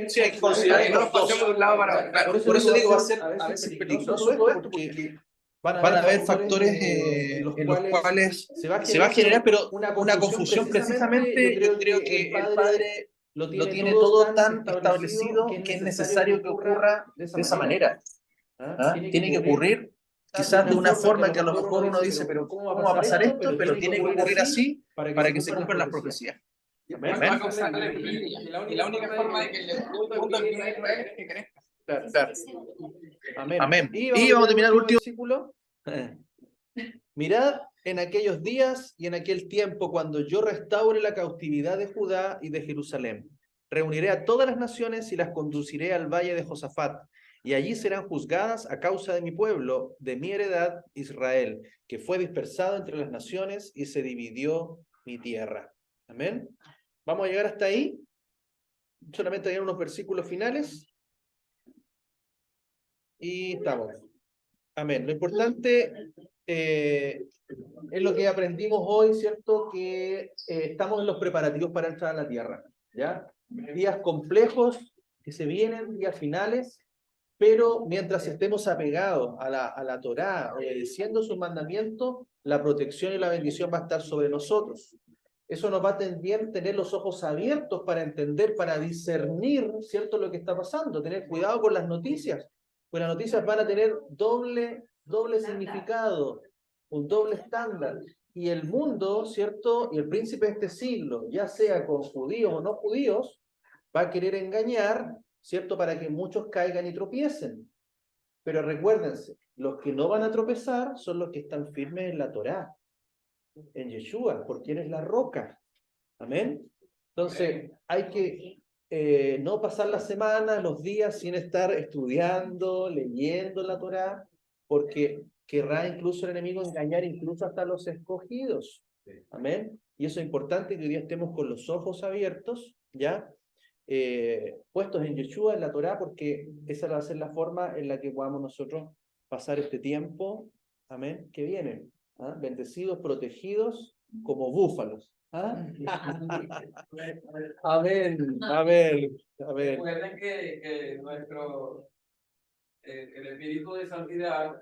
Sí, hay que considerar que no nos pasemos de un lado para otro. Claro, por eso digo, va a ser a veces peligroso esto, porque van a haber factores en los cuales se va a generar, pero una confusión precisamente. Yo creo que el padre lo tiene todo tan establecido que es necesario que ocurra de esa manera. Tiene que ocurrir quizás de una forma que a lo mejor uno dice, pero ¿cómo va a pasar esto? Pero tiene que ocurrir así para que se cumplan las profecías. Amén. Y la única forma de que el mundo empiece a Israel es que crezca. Claro. Amén. Y vamos a terminar el último versículo. Mirad en aquellos días y en aquel tiempo cuando yo restaure la cautividad de Judá y de Jerusalén. Reuniré a todas las naciones y las conduciré al valle de Josafat, y allí serán juzgadas a causa de mi pueblo, de mi heredad Israel, que fue dispersado entre las naciones y se dividió mi tierra. Amén. Vamos a llegar hasta ahí. Solamente hay unos versículos finales. Y estamos. Amén. Lo importante es lo que aprendimos hoy, ¿cierto? Que estamos en los preparativos para entrar a la tierra, ¿ya? Días complejos que se vienen, días finales, pero mientras estemos apegados a la Torá, obedeciendo sus mandamientos, la protección y la bendición va a estar sobre nosotros. Eso nos va a también tener los ojos abiertos para entender, para discernir, ¿cierto?, lo que está pasando, tener cuidado con las noticias, pues las noticias van a tener doble significado, un doble estándar, y el mundo, ¿cierto?, y el príncipe de este siglo, ya sea con judíos o no judíos, va a querer engañar, ¿cierto?, para que muchos caigan y tropiecen. Pero recuérdense, los que no van a tropezar son los que están firmes en la Torá, en Yeshua, porque Él es la roca. Amén. Entonces, hay que no pasar las semanas, los días sin estar estudiando, leyendo la Torá, porque querrá incluso el enemigo engañar incluso hasta los escogidos. Amén. Y eso es importante, que hoy día estemos con los ojos abiertos, ¿ya? Puestos en Yeshua, en la Torá, porque esa va a ser la forma en la que podamos nosotros pasar este tiempo, amén, que viene. Bendecidos, protegidos como búfalos. Amén. Recuerden que el espíritu de santidad,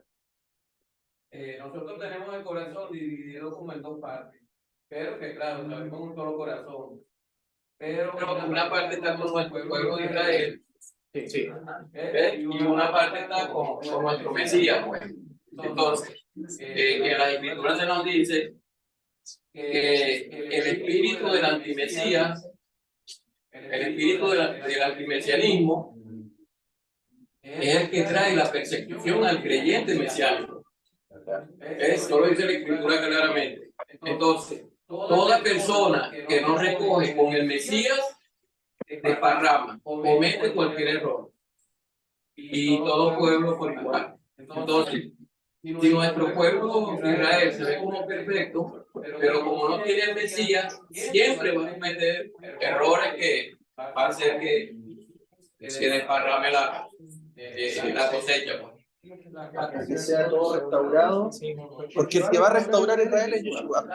nosotros tenemos el corazón dividido como en dos partes, pero que claro, sabemos un solo corazón. Pero una parte está con nuestro pueblo de Israel, Sí. y una parte está con nuestro Mesías. Entonces, que la Escritura se nos dice que el espíritu del antimesías, el espíritu del antimesianismo, es el que trae la persecución al creyente mesiánico. Eso lo dice la Escritura claramente. Entonces, toda persona que no recoge con el Mesías desparrama, comete cualquier error. Y todo pueblo por igual. Entonces, si nuestro pueblo Israel se ve como perfecto, pero como no tiene el Mesías, siempre va a cometer errores va a ser que se desparrame la cosecha. Pues. Que sea todo restaurado, porque el que va a restaurar Israel es Yeshua.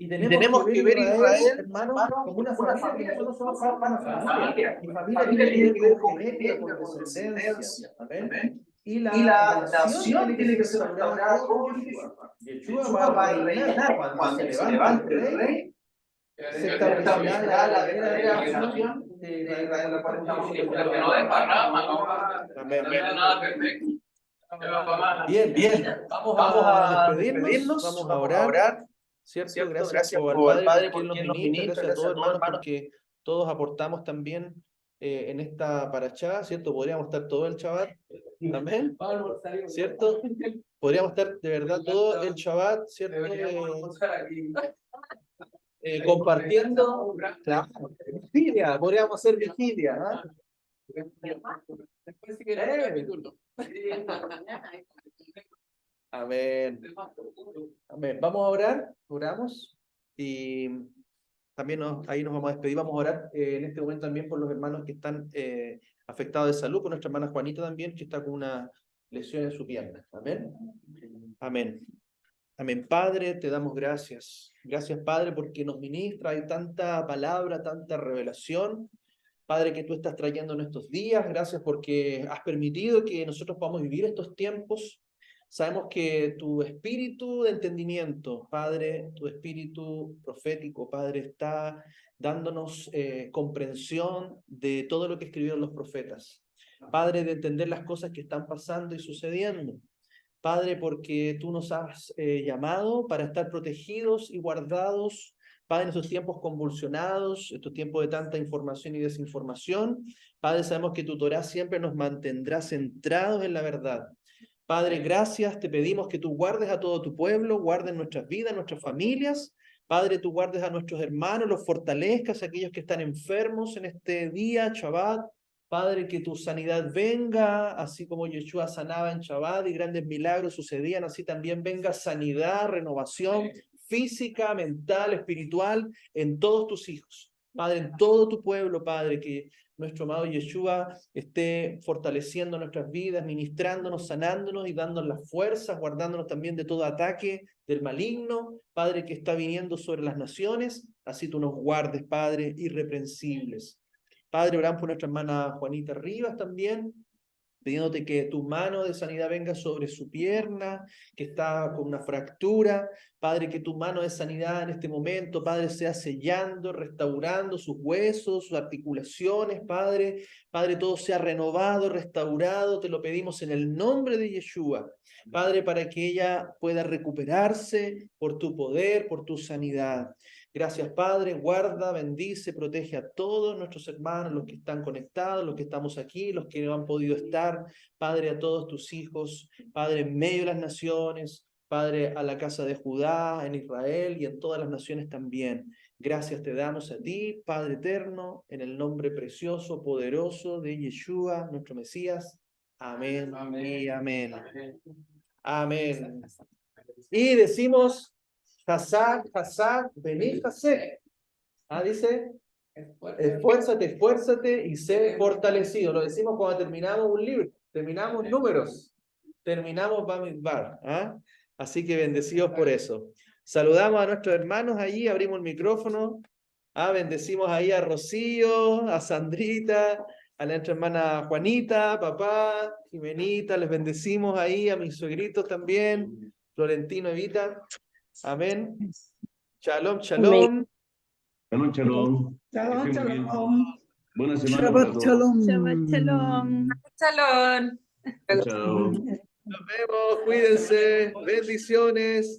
Y tenemos que ver Israel, hermano, como una familia, que nosotros somos una familia. Y familia tiene que ver con genética, con descendencia. ¿Amén? Y la nación tiene que ser restaurada con Yeshua. Yeshua va a reinar cuando se levante el rey. Se establecerá la verdadera nación de Israel, la cual estamos que no desparrama, no va a nada perfecto. Bien. Vamos a despedirnos, vamos a orar. ¿Cierto? Gracias por el Padre porque Él nos ministra, gracias a todos hermanos porque todos aportamos también en esta parachá, ¿cierto? Podríamos estar todo el Shabbat, amén, ¿cierto? Podríamos estar de verdad todo el Shabbat, ¿cierto? Compartiendo, claro, vigilia, podríamos hacer vigilia, ¿ah? Amén. Amén. Vamos a orar, oramos y también ahí nos vamos a despedir. Vamos a orar en este momento también por los hermanos que están afectados de salud, por nuestra hermana Juanita también, que está con una lesión en su pierna. Amén. Amén. Amén. Padre, te damos gracias. Gracias, Padre, porque nos ministra, hay tanta palabra, tanta revelación. Padre, que tú estás trayendo en estos días. Gracias porque has permitido que nosotros podamos vivir estos tiempos. Sabemos que tu espíritu de entendimiento, Padre, tu espíritu profético, Padre, está dándonos comprensión de todo lo que escribieron los profetas. Padre, de entender las cosas que están pasando y sucediendo. Padre, porque tú nos has llamado para estar protegidos y guardados, Padre, en estos tiempos convulsionados, estos tiempos de tanta información y desinformación. Padre, sabemos que tu Torá siempre nos mantendrá centrados en la verdad. Padre, gracias, te pedimos que tú guardes a todo tu pueblo, guardes nuestras vidas, nuestras familias. Padre, tú guardes a nuestros hermanos, los fortalezcas, aquellos que están enfermos en este día, Shabbat. Padre, que tu sanidad venga, así como Yeshua sanaba en Shabbat y grandes milagros sucedían, así también venga sanidad, renovación física, mental, espiritual en todos tus hijos. Padre, en todo tu pueblo, Padre, que nuestro amado Yeshua esté fortaleciendo nuestras vidas, ministrándonos, sanándonos y dándonos las fuerzas, guardándonos también de todo ataque del maligno, Padre, que está viniendo sobre las naciones, así tú nos guardes, Padre, irreprensibles. Padre, oramos por nuestra hermana Juanita Rivas también, pidiéndote que tu mano de sanidad venga sobre su pierna, que está con una fractura. Padre, que tu mano de sanidad en este momento, Padre, sea sellando, restaurando sus huesos, sus articulaciones, Padre. Padre, todo sea renovado, restaurado, te lo pedimos en el nombre de Yeshua. Padre, para que ella pueda recuperarse por tu poder, por tu sanidad. Gracias, Padre, guarda, bendice, protege a todos nuestros hermanos, los que están conectados, los que estamos aquí, los que no han podido estar, Padre, a todos tus hijos, Padre, en medio de las naciones, Padre, a la casa de Judá, en Israel y en todas las naciones también. Gracias te damos a ti, Padre eterno, en el nombre precioso, poderoso de Yeshua, nuestro Mesías. Amén, amén. Y amén. Amén. Y decimos... Hazak, venid, Hazek. Dice, esfuérzate y sé fortalecido. Lo decimos cuando terminamos un libro, terminamos números, terminamos Bamidbar. Así que bendecidos por eso. Saludamos a nuestros hermanos allí, abrimos el micrófono. Bendecimos ahí a Rocío, a Sandrita, a nuestra hermana Juanita, papá, Jimenita, les bendecimos ahí, a mis suegritos también, Florentino, Evita. Amén. Shalom, shalom. Shalom, shalom. Shalom, shalom. Buena semana Shabbat para todos. shalom. Shabbat shalom. Shalom. Chao. Nos vemos, cuídense, bendiciones.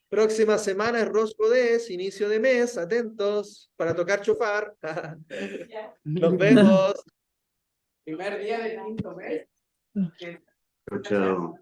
Próxima semana es Rosh Chodesh, inicio de mes, atentos para tocar chofar. Nos vemos. Primer día del quinto mes. Chao.